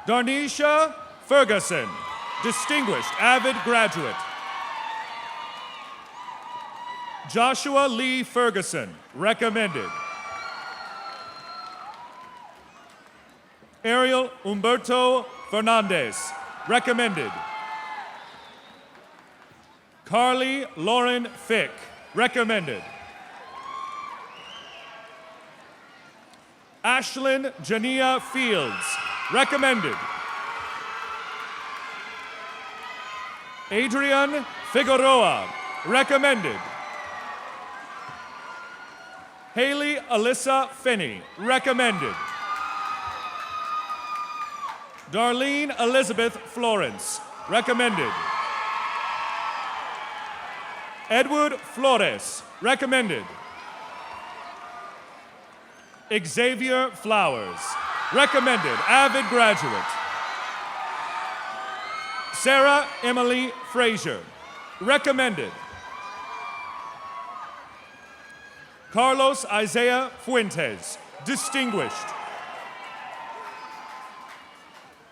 Darnisha Ferguson, distinguished, avid graduate. Joshua Lee Ferguson, recommended. Ariel Humberto Fernandez, recommended. Carly Lauren Fick, recommended. Ashlyn Jania Fields, recommended. Adrian Figueroa, recommended. Haley Alyssa Finney, recommended. Darlene Elizabeth Florence, recommended. Edward Flores, recommended. Xavier Flowers, recommended, avid graduate. Sarah Emily Frazier, recommended. Carlos Isaiah Fuentes, distinguished.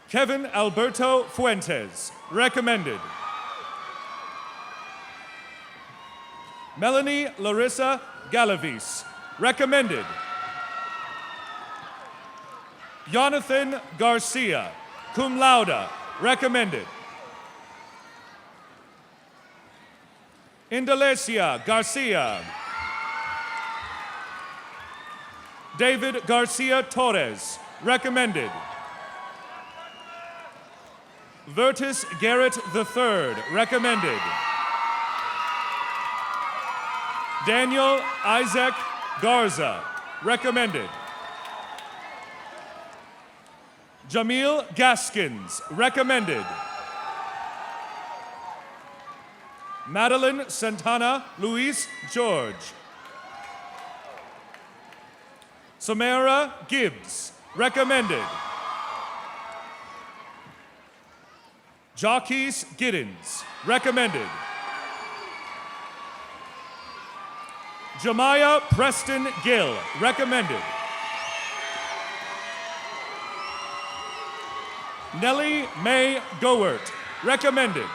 Kevin Alberto Fuentes, recommended. Melanie Larissa Galavis, recommended. Jonathan Garcia, cum laude, recommended. Indalecia Garcia. David Garcia Torres, recommended. Vertus Garrett III, recommended. Daniel Isaac Garza, recommended. Jamil Gaskins, recommended. Madeline Santana Luis George. Samara Gibbs, recommended. Jockeys Giddens, recommended. Jemiah Preston Gill, recommended. Nellie Mae Gowert, recommended.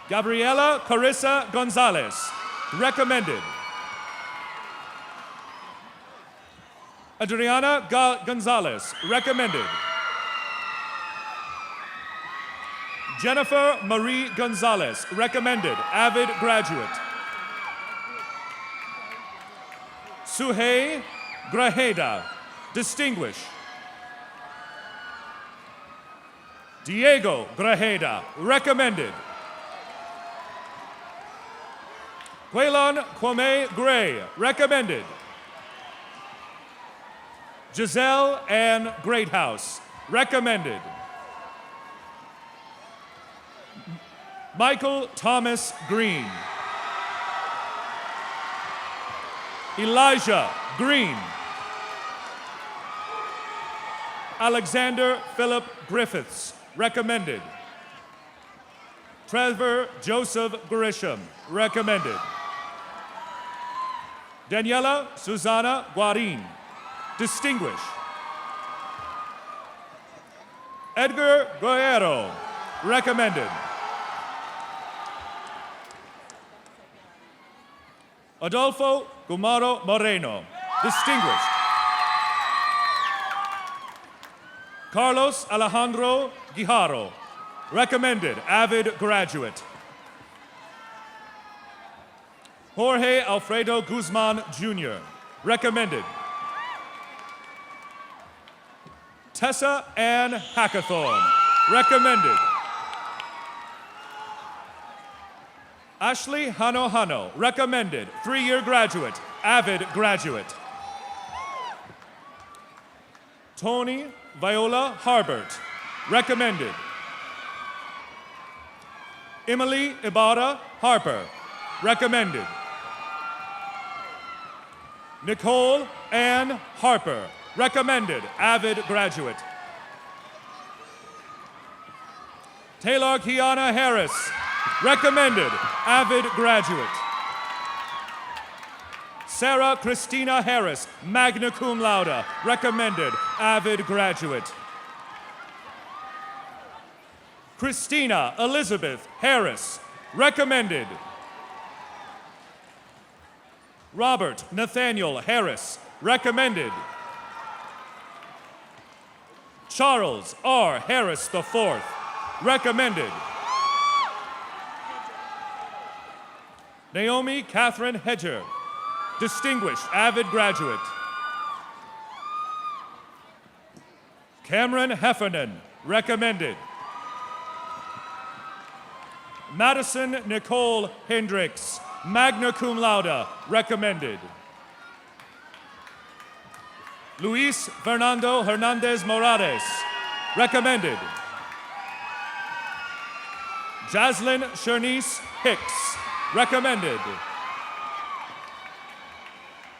Gabriela Carissa Gonzalez, recommended. Adriana Gonzalez, recommended. Jennifer Marie Gonzalez, recommended, avid graduate. Suhey Grajeda, distinguished. Diego Grajeda, recommended. Quaylon Kwame Gray, recommended. Giselle Ann Greathouse, recommended. Michael Thomas Green. Elijah Green. Alexander Philip Griffiths, recommended. Trevor Joseph Grisham, recommended. Daniela Susana Guarin, distinguished. Edgar Guerrero, recommended. Adolfo Gumaro Moreno, distinguished. Carlos Alejandro Guijarro, recommended, avid graduate. Jorge Alfredo Guzman Jr., recommended. Tessa Ann Hackathorn, recommended. Ashley Hano, recommended, 3-year graduate, avid graduate. Tony Viola Harbert, recommended. Emily Ibarra Harper, recommended. Nicole Ann Harper, recommended, avid graduate. Taylor Kiana Harris, recommended, avid graduate. Sarah Christina Harris, magna cum laude, recommended, avid graduate. Christina Elizabeth Harris, recommended. Robert Nathaniel Harris, recommended. Charles R. Harris IV, recommended. Naomi Catherine Hedger, distinguished, avid graduate. Cameron Heffernan, recommended. Madison Nicole Hendricks, magna cum laude, recommended. Luis Fernando Hernandez Morales, recommended. Jaslyn Shernice Hicks, recommended.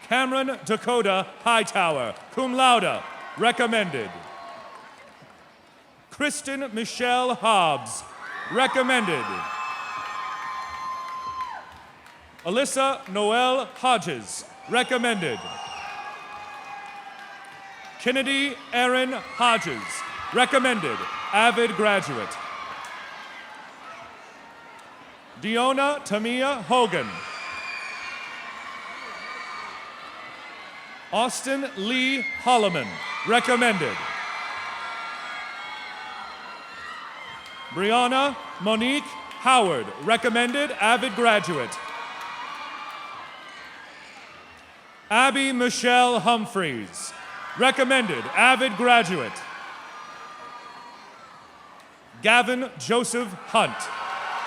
Cameron Dakota Hightower, cum laude, recommended. Kristen Michelle Hobbs, recommended. Alyssa Noel Hodges, recommended. Kennedy Aaron Hodges, recommended, avid graduate. Diona Tamia Hogan. Austin Lee Holloman, recommended. Brianna Monique Howard, recommended, avid graduate. Abby Michelle Humphreys, recommended, avid graduate. Gavin Joseph Hunt,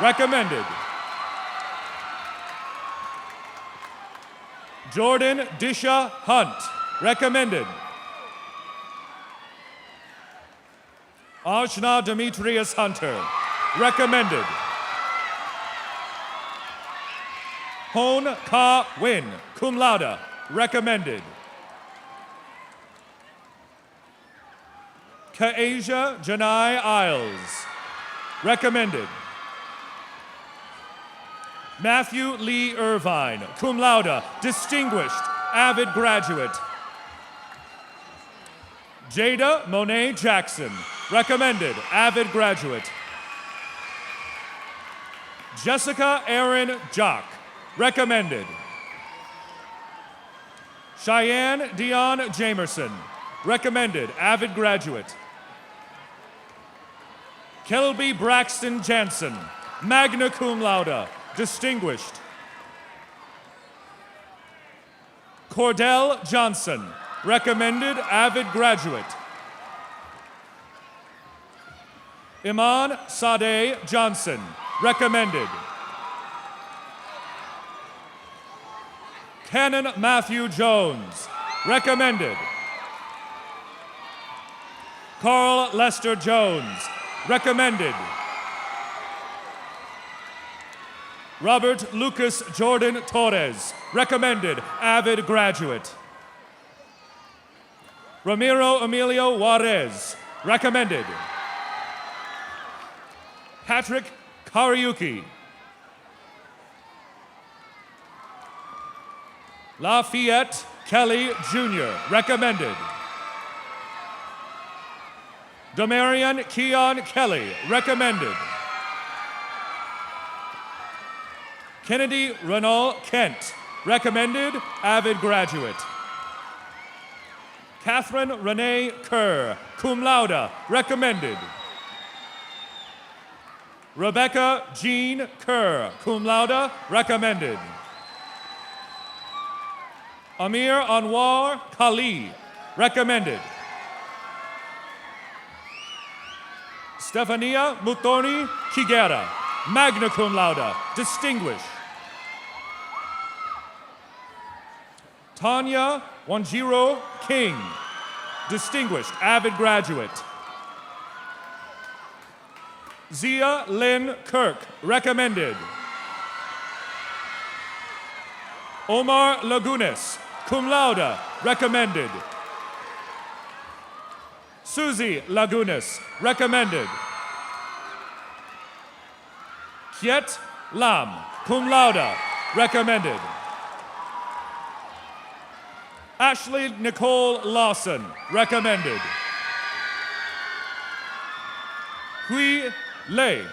recommended. Jordan Disha Hunt, recommended. Ajna Demetrius Hunter, recommended. Hon Ka Win, cum laude, recommended. Kaasia Janai Isles, recommended. Matthew Lee Irvine, cum laude, distinguished, avid graduate. Jada Monet Jackson, recommended, avid graduate. Jessica Erin Jock, recommended. Cheyenne Dion Jamerson, recommended, avid graduate. Kelby Braxton Jansen, magna cum laude, distinguished. Cordell Johnson, recommended, avid graduate. Iman Sadeh Johnson, recommended. Cannon Matthew Jones, recommended. Carl Lester Jones, recommended. Robert Lucas Jordan Torres, recommended, avid graduate. Ramiro Emilio Juarez, recommended. Patrick Kariuki. Lafayette Kelly Jr., recommended. Demarion Keon Kelly, recommended. Kennedy Renault Kent, recommended, avid graduate. Catherine Renee Kerr, cum laude, recommended. Rebecca Jean Kerr, cum laude, recommended. Amir Anwar Kali, recommended. Stefania Mutoni Kigera, magna cum laude, distinguished. Tanya Wanjiro King, distinguished, avid graduate. Zia Lynn Kirk, recommended. Omar Lagunes, cum laude, recommended. Susie Lagunes, recommended. Kiet Lam, cum laude, recommended. Ashley Nicole Lawson, recommended. Hui Lei,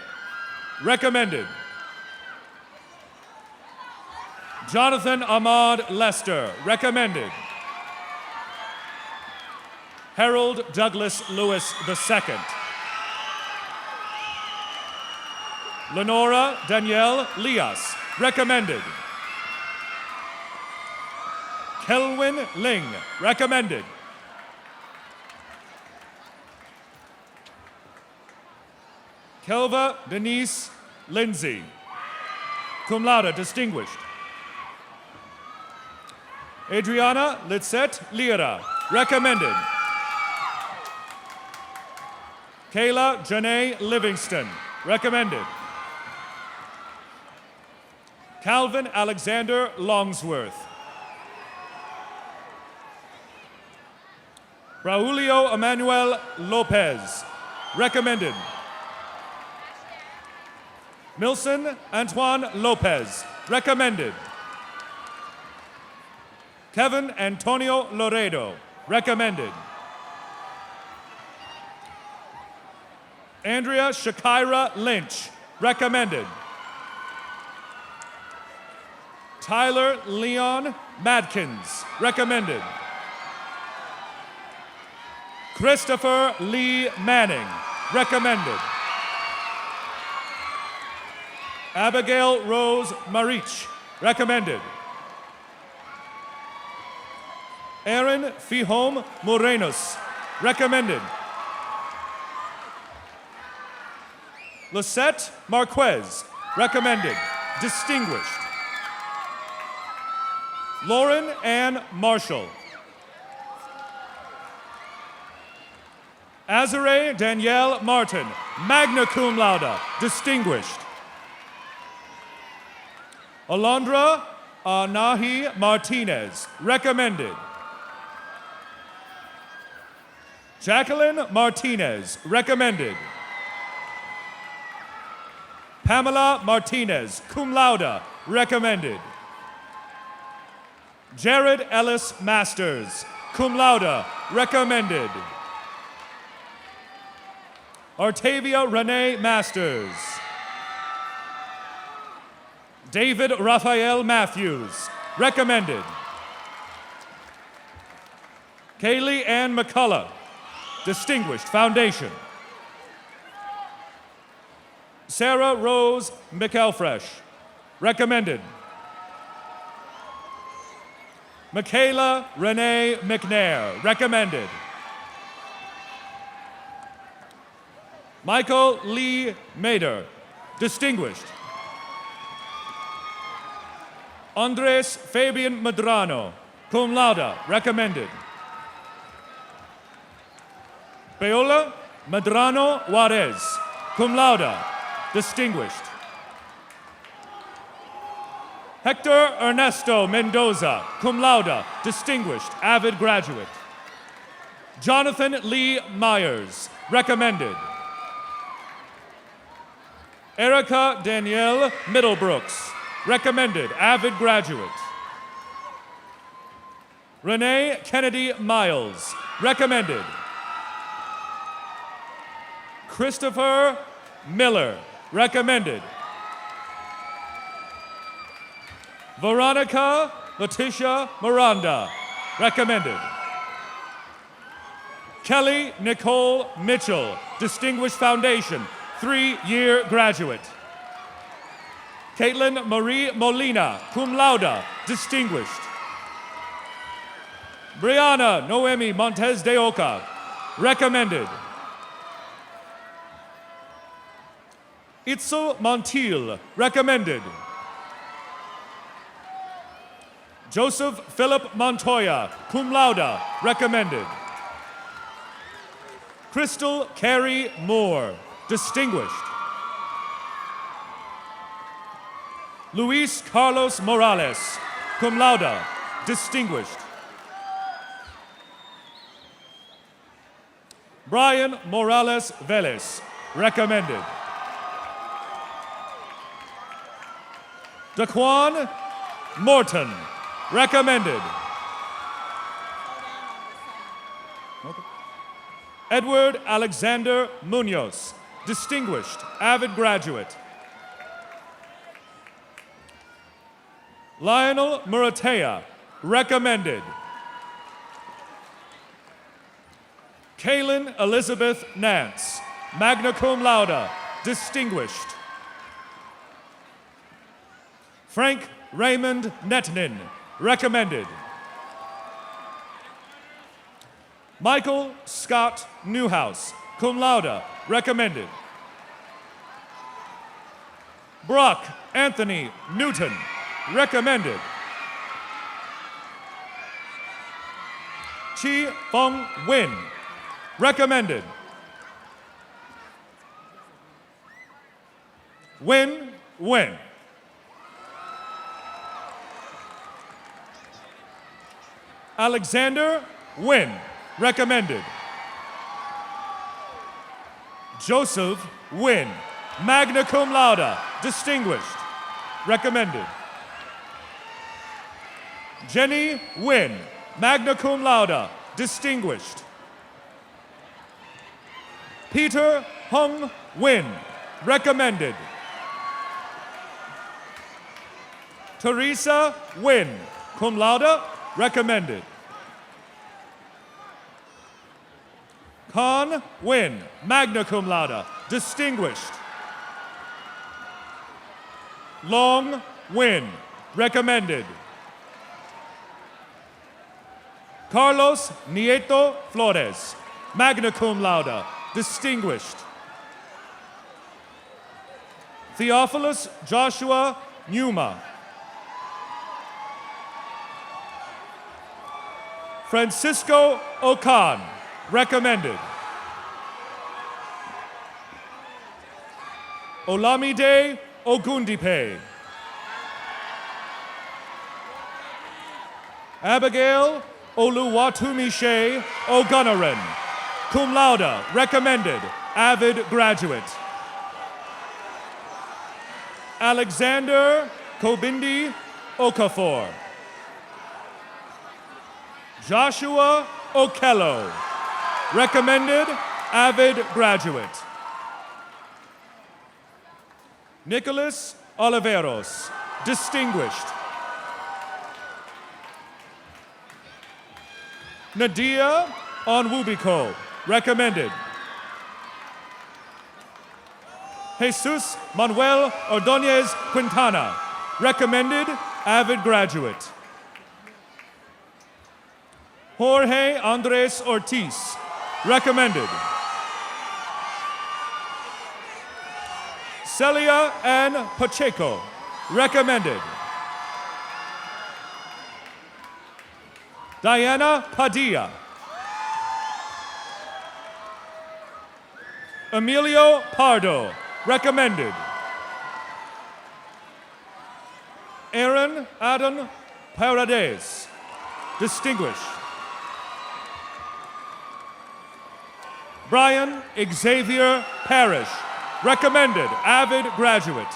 recommended. Jonathan Ahmad Lester, recommended. Harold Douglas Lewis II. Lenora Danielle Lias, recommended. Kelwin Ling, recommended. Kelva Denise Lindsay, cum laude, distinguished. Adriana Litzette Lira, recommended. Kayla Janae Livingston, recommended. Calvin Alexander Longsworth. Braulio Emmanuel Lopez, recommended. Milson Antoine Lopez, recommended. Kevin Antonio Loredo, recommended. Andrea Shakira Lynch, recommended. Tyler Leon Madkins, recommended. Christopher Lee Manning, recommended. Abigail Rose Marich, recommended. Aaron Fihom Morenos, recommended. Lisette Marquez, recommended, distinguished. Lauren Ann Marshall. Azare Danielle Martin, magna cum laude, distinguished. Alondra Anahi Martinez, recommended. Jacqueline Martinez, recommended. Pamela Martinez, cum laude, recommended. Jared Ellis Masters, cum laude, recommended. Artavia Renee Masters. David Raphael Matthews, recommended. Kaylee Ann McCullough, distinguished, foundation. Sarah Rose McElfresh, recommended. Michaela Renee McNair, recommended. Michael Lee Mader, distinguished. Andres Fabian Medrano, cum laude, recommended. Paola Medrano Juarez, cum laude, distinguished. Hector Ernesto Mendoza, cum laude, distinguished, avid graduate. Jonathan Lee Myers, recommended. Erica Danielle Middlebrooks, recommended, avid graduate. Renee Kennedy Miles, recommended. Christopher Miller, recommended. Veronica Letitia Miranda, recommended. Kelly Nicole Mitchell, Distinguished Foundation, 3-year graduate. Caitlin Marie Molina, cum laude, distinguished. Brianna Noemi Montez de Oca, recommended. Itzel Montiel, recommended. Joseph Philip Montoya, cum laude, recommended. Crystal Carey Moore, distinguished. Luis Carlos Morales, cum laude, distinguished. Brian Morales Velez, recommended. Daquan Morton, recommended. Okay. Edward Alexander Munoz, distinguished, avid graduate. Lionel Muratea, recommended. Kaylin Elizabeth Nance, magna cum laude, distinguished. Frank Raymond Netnin, recommended. Michael Scott Newhouse, cum laude, recommended. Brock Anthony Newton, recommended. Chi Fong Win, recommended. Win, win. Alexander Win, recommended. Joseph Win, magna cum laude, distinguished, recommended. Jenny Win, magna cum laude, distinguished. Peter Hung Win, recommended. Teresa Win, cum laude, recommended. Con Win, magna cum laude, distinguished. Long Win, recommended. Carlos Nieto Flores, magna cum laude, distinguished. Theophilus Joshua Numa. Francisco Okan, recommended. Olamide Ogundipe. Abigail Oluwatumise Ogunaren, cum laude, recommended, avid graduate. Alexander Kobindi Okafor. Joshua Okello, recommended, avid graduate. Nicholas Oliveros, distinguished. Nadia Onwubiko, recommended. Jesus Manuel Ordonez Quintana, recommended, avid graduate. Jorge Andres Ortiz, recommended. Celia Ann Pacheco, recommended. Diana Padilla. Emilio Pardo, recommended. Aaron Adam Paredes, distinguished. Brian Xavier Parrish, recommended, avid graduate.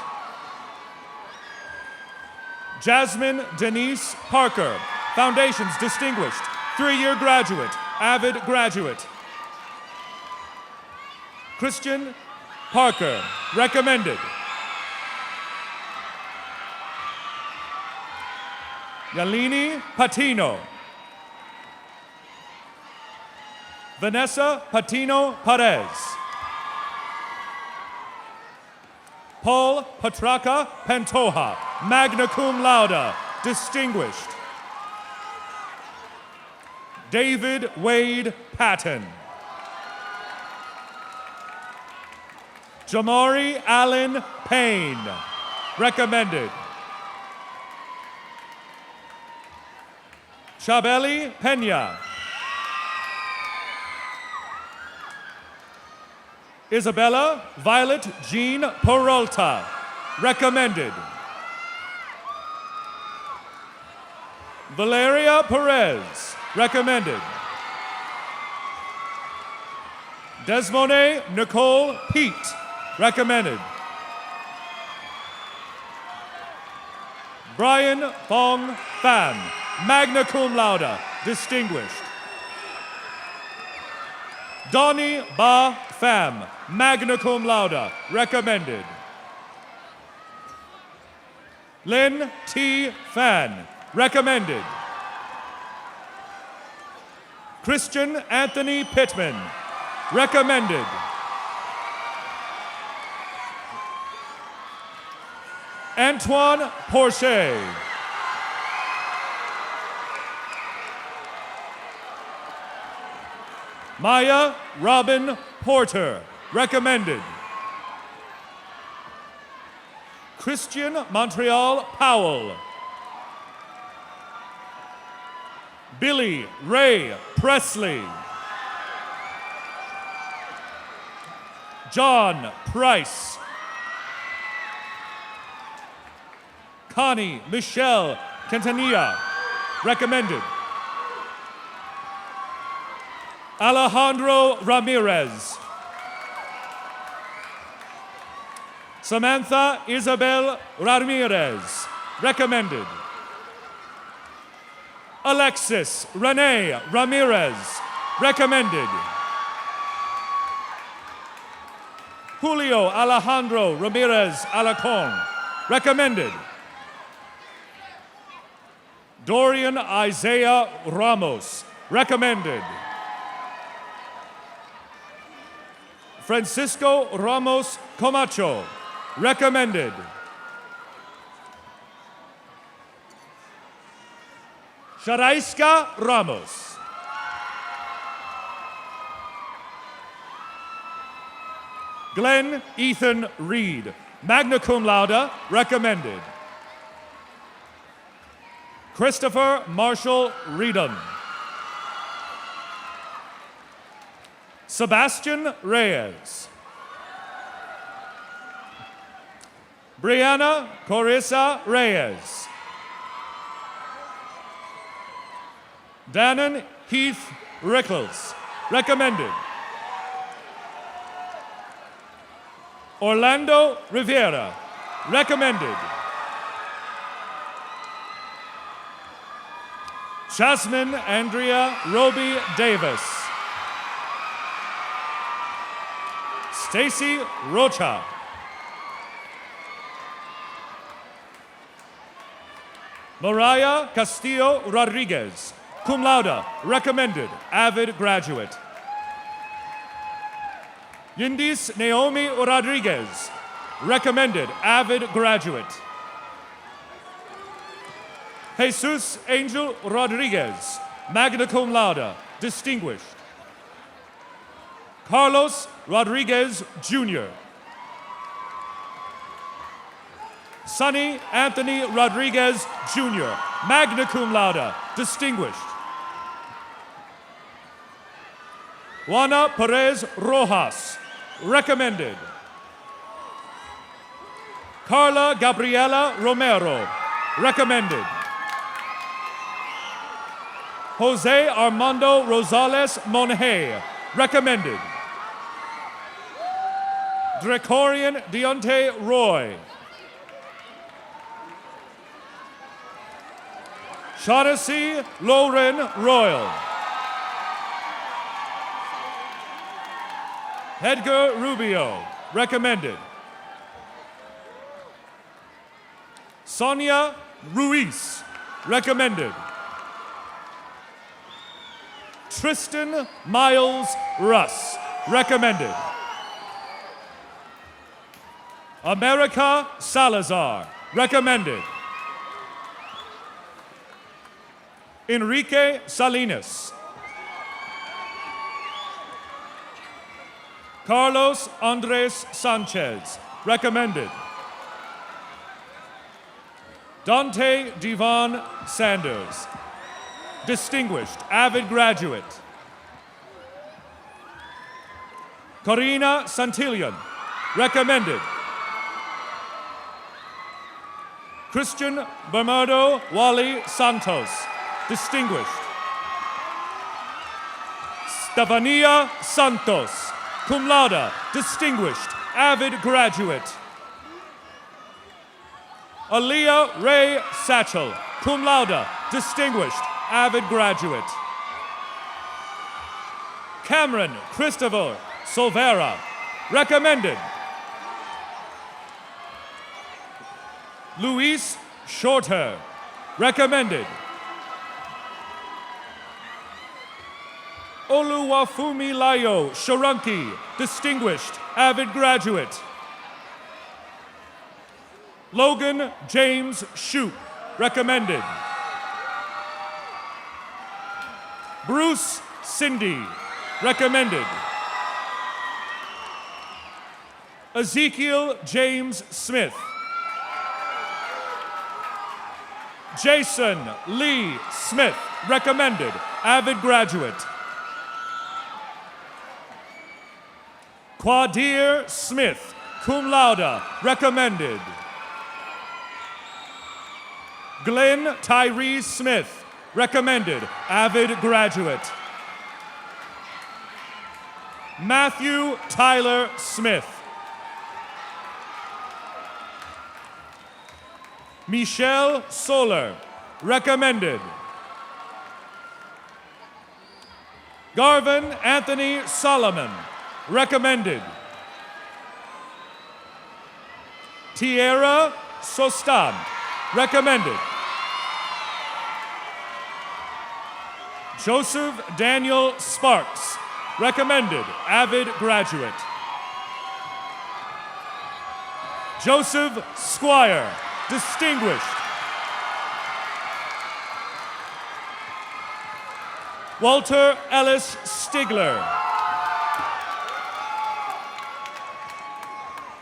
Jasmine Denise Parker, Foundations distinguished, 3-year graduate, avid graduate. Christian Parker, recommended. Yalini Patino. Vanessa Patino Perez. Paul Petraka Pantoja, magna cum laude, distinguished. David Wade Patton. Jamari Allen Payne, recommended. Chabeli Pena. Isabella Violet Jean Peralta, recommended. Valeria Perez, recommended. Desmone Nicole Pete, recommended. Brian Fong Pham, magna cum laude, distinguished. Donnie Ba Pham, magna cum laude, recommended. Lynn T. Fan, recommended. Christian Anthony Pittman, recommended. Antoine Porcher. Maya Robin Porter, recommended. Christian Montreal Powell. Billy Ray Presley. John Price. Connie Michelle Quintanilla, recommended. Alejandro Ramirez. Samantha Isabel Ramirez, recommended. Alexis Renee Ramirez, recommended. Julio Alejandro Ramirez Alacon, recommended. Dorian Isaiah Ramos, recommended. Francisco Ramos Comacho, recommended. Sharaiska Ramos. Glenn Ethan Reed, magna cum laude, recommended. Christopher Marshall Reedon. Sebastian Reyes. Brianna Carissa Reyes. Dannon Heath Rickles, recommended. Orlando Rivera, recommended. Jasmine Andrea Roby Davis. Stacy Rocha. Mariah Castillo Rodriguez, cum laude, recommended, avid graduate. Yindis Naomi Rodriguez, recommended, avid graduate. Jesus Angel Rodriguez, magna cum laude, distinguished. Carlos Rodriguez Jr. Sonny Anthony Rodriguez, Jr., magna cum laude, distinguished. Juana Perez Rojas, recommended. Carla Gabriela Romero, recommended. Jose Armando Rosales Monje, recommended. Drecorian Deontay Roy. Shaughnessy Lauren Royal. Edgar Rubio, recommended. Sonia Ruiz, recommended. Tristan Miles Russ, recommended. America Salazar, recommended. Enrique Salinas. Carlos Andres Sanchez, recommended. Dante Devon Sanders, distinguished, avid graduate. Corina Santillan, recommended. Christian Bernardo Wally Santos, distinguished. Stefania Santos, cum laude, distinguished, avid graduate. Aaliyah Ray Satchel, cum laude, distinguished, avid graduate. Cameron Christopher Silvera, recommended. Luis Shorter, recommended. Oluwafumi Layo Sharanki, distinguished, avid graduate. Logan James Shoup, recommended. Bruce Cindy, recommended. Ezekiel James Smith. Jason Lee Smith, recommended, avid graduate. Quadir Smith, cum laude, recommended. Glenn Tyree Smith, recommended, avid graduate. Matthew Tyler Smith. Michelle Soler, recommended. Garvin Anthony Solomon, recommended. Tierra Sostan, recommended. Joseph Daniel Sparks, recommended, avid graduate. Joseph Squire, distinguished. Walter Ellis Stigler.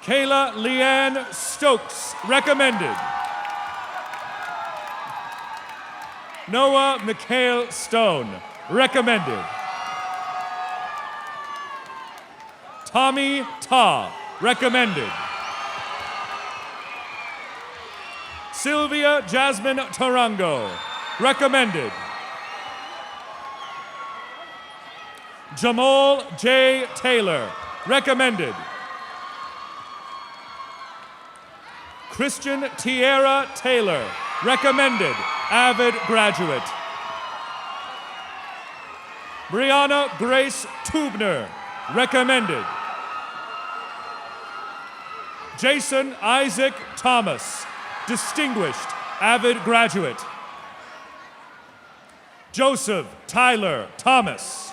Kayla Leanne Stokes, recommended. Noah Mikhail Stone, recommended. Tommy Ta, recommended. Sylvia Jasmine Tarango, recommended. Jamal J. Taylor, recommended. Christian Tierra Taylor, recommended, avid graduate. Brianna Grace Tubner, recommended. Jason Isaac Thomas, distinguished, avid graduate. Joseph Tyler Thomas.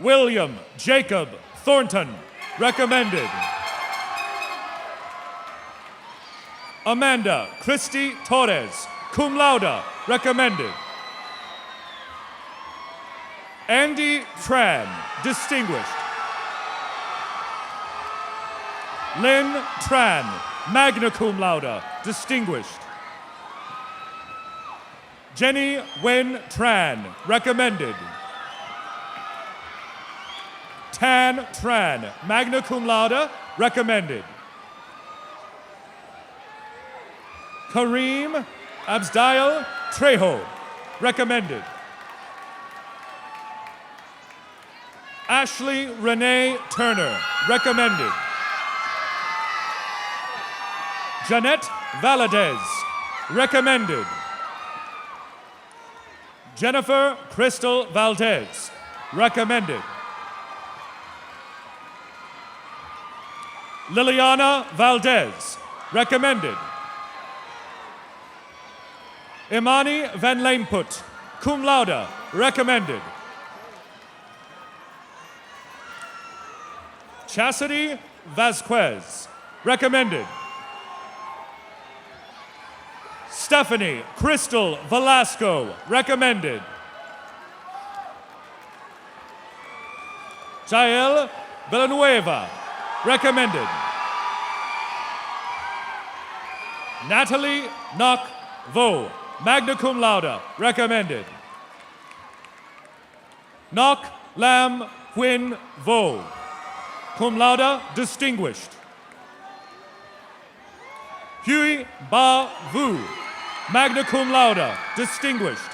William Jacob Thornton, recommended. Amanda Christy Torres, cum laude, recommended. Andy Tran, distinguished. Lynn Tran, magna cum laude, distinguished. Jenny Wen Tran, recommended. Tan Tran, magna cum laude, recommended. Kareem Absdial Trejo, recommended. Ashley Renee Turner, recommended. Jeanette Valadez, recommended. Jennifer Crystal Valdez, recommended. Liliana Valdez, recommended. Imani Van Leenput, cum laude, recommended. Chastity Vasquez, recommended. Stephanie Crystal Velasco, recommended. Jael Villanueva, recommended. Natalie Nok Vo, magna cum laude, recommended. Nok Lam Huyn Vo, cum laude, distinguished. Huey Ba Vu, magna cum laude, distinguished.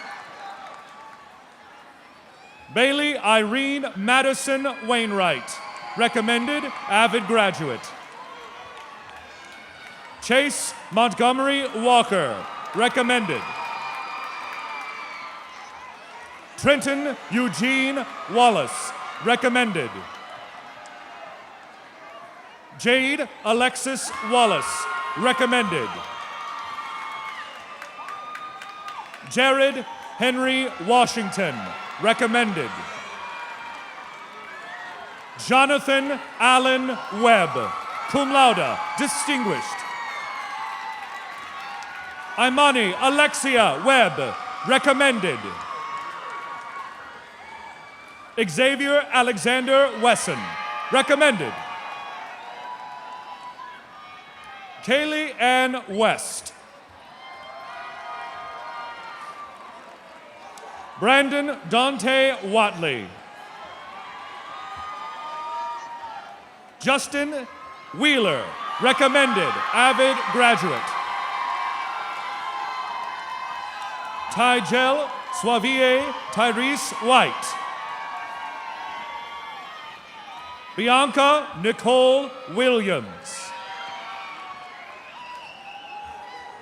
Bailey Irene Madison Wainwright, recommended, avid graduate. Chase Montgomery Walker, recommended. Trenton Eugene Wallace, recommended. Jade Alexis Wallace, recommended. Jared Henry Washington, recommended. Jonathan Allen Webb, cum laude, distinguished. Imani Alexia Webb, recommended. Xavier Alexander Wesson, recommended. Kaylee Ann West. Brandon Dante Watley. Justin Wheeler, recommended, avid graduate. Tygel Suavie Tyrese White. Bianca Nicole Williams.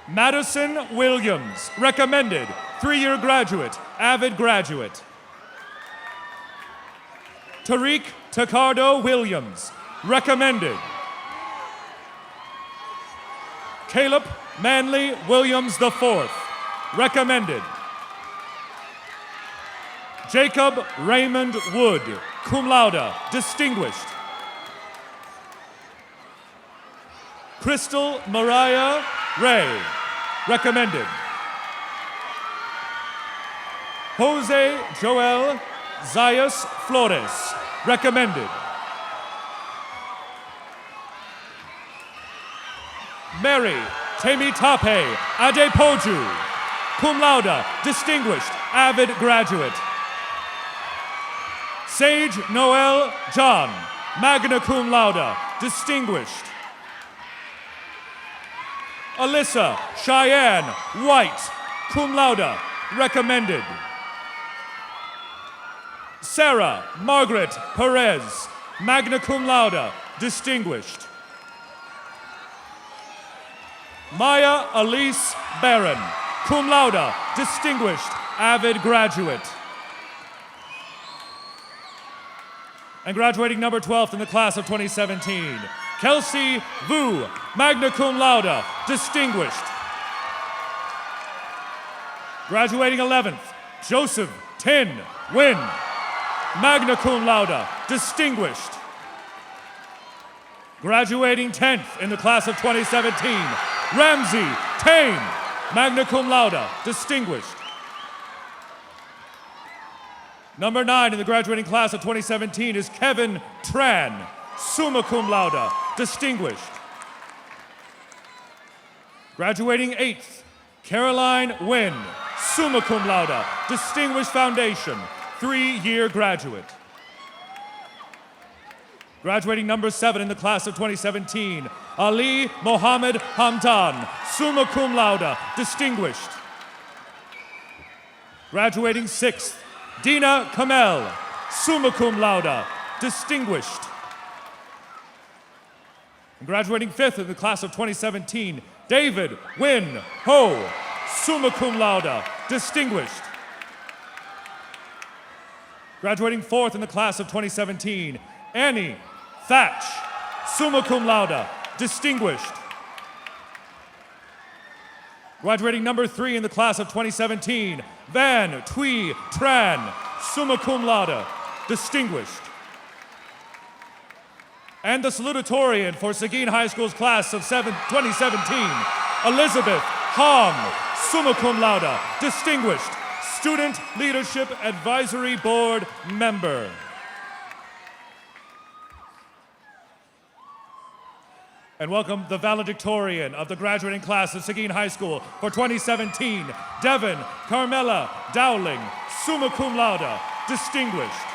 Madison Williams, recommended, 3-year graduate, avid graduate. Tariq Tacardo Williams, recommended. Caleb Manley Williams IV, recommended. Jacob Raymond Wood, cum laude, distinguished. Crystal Mariah Ray, recommended. Jose Joel Zayas Flores, recommended. Mary Temitape Adepoju, cum laude, distinguished, avid graduate. Sage Noel John, magna cum laude, distinguished. Alyssa Cheyenne White, cum laude, recommended. Sarah Margaret Perez, magna cum laude, distinguished. Maya Elise Barron, cum laude, distinguished, avid graduate. And graduating number 12th in the class of 2017, Kelsey Vu, magna cum laude, distinguished. Graduating 11th, Joseph Tin Win, magna cum laude, distinguished. Graduating 10th in the class of 2017, Ramsey Tame, magna cum laude, distinguished. Number 9 in the graduating class of 2017 is Kevin Tran, summa cum laude, distinguished. Graduating 8th, Caroline Wynn, summa cum laude, Distinguished Foundation, 3-year graduate. Graduating number 7 in the class of 2017, Ali Mohammed Hamdan, summa cum laude, distinguished. Graduating 6th, Dina Kamel, summa cum laude, distinguished. And graduating 5th in the class of 2017, David Win Ho, summa cum laude, distinguished. Graduating 4th in the class of 2017, Annie Thatch, summa cum laude, distinguished. Graduating number 3 in the class of 2017, Van Thuy Tran, summa cum laude, distinguished. And the salutatorian for Seguin High School's class of 2017, Elizabeth Hong, summa cum laude, distinguished, Student Leadership Advisory Board member. And welcome the valedictorian of the graduating class of Seguin High School for 2017, Devin Carmela Dowling, summa cum laude, distinguished.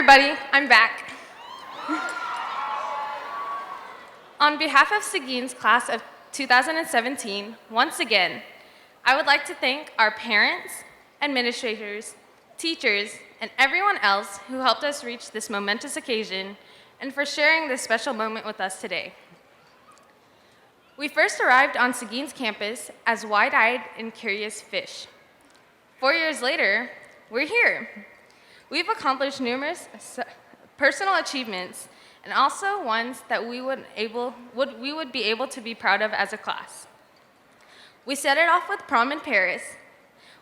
everybody, I'm back. On behalf of Seguin's class of 2017, once again, I would like to thank our parents, administrators, teachers, and everyone else who helped us reach this momentous occasion and for sharing this special moment with us today. We first arrived on Seguin's campus as wide-eyed and curious fish. 4 years later, we're here. We've accomplished numerous personal achievements and also ones that we would be able to be proud of as a class. We started off with prom in Paris.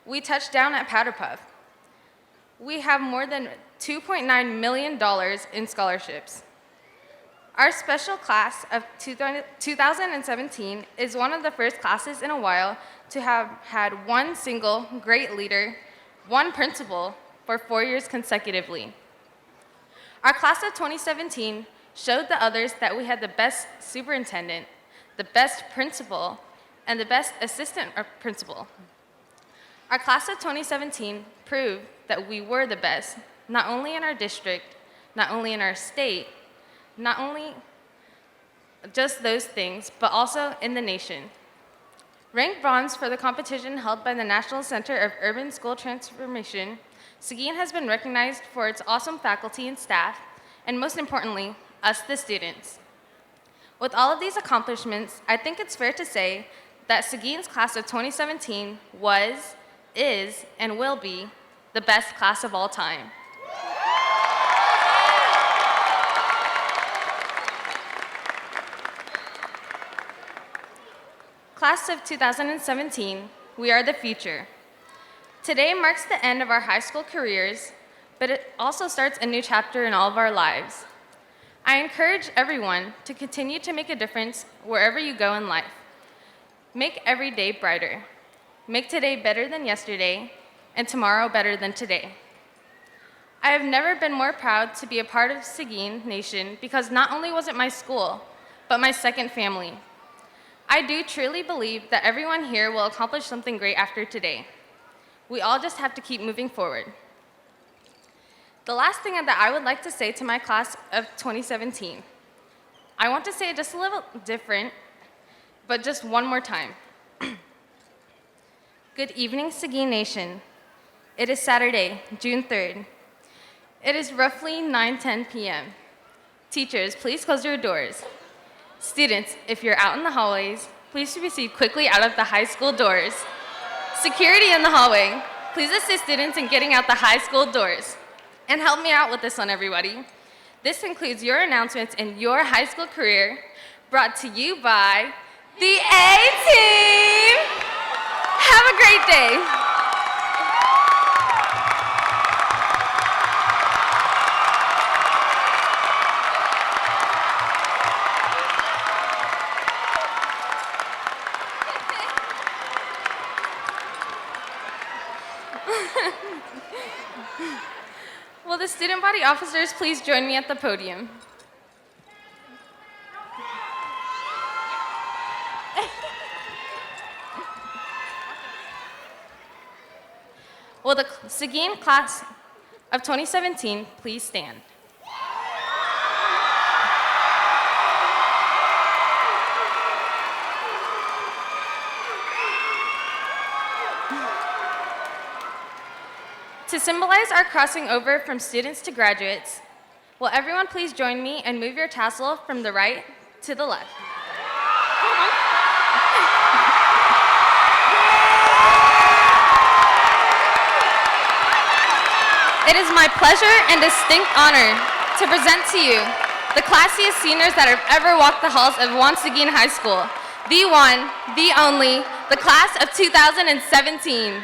We touched down at Powder Puff. We have more than $2.9 million in scholarships. Our special class of 2017 is one of the first classes in a while to have had one single great leader, one principal, for 4 years consecutively. Our class of 2017 showed the others that we had the best superintendent, the best principal, and the best assistant principal. Our class of 2017 proved that we were the best, not only in our district, not only in our state, not only just those things, but also in the nation. Ranked bronze for the competition held by the National Center of Urban School Transformation, Seguin has been recognized for its awesome faculty and staff, and most importantly, us, the students. With all of these accomplishments, I think it's fair to say that Seguin's class of 2017 was, is, and will be the best class of all time. Class of 2017, we are the future. Today marks the end of our high school careers, but it also starts a new chapter in all of our lives. I encourage everyone to continue to make a difference wherever you go in life. Make every day brighter. Make today better than yesterday, and tomorrow better than today. I have never been more proud to be a part of Seguin Nation because not only was it my school, but my second family. I do truly believe that everyone here will accomplish something great after today. We all just have to keep moving forward. The last thing that I would like to say to my class of 2017, I want to say it just a little different, but just one more time. Good evening, Seguin Nation. It is Saturday, June 3rd. It is roughly 9:10 p.m. Teachers, please close your doors. Students, if you're out in the hallways, please proceed quickly out of the high school doors. Security in the hallway, please assist students in getting out the high school doors. And help me out with this one, everybody. This includes your announcements in your high school career, brought to you by the A-Team. Have a great day. Will the student body officers please join me at the podium? Will the Seguin class of 2017 please stand? To symbolize our crossing over from students to graduates, will everyone please join me and move your tassel from the right to the left? It is my pleasure and distinct honor to present to you the classiest seniors that have ever walked the halls of Juan Seguin High School, the one, the only, the class of 2017.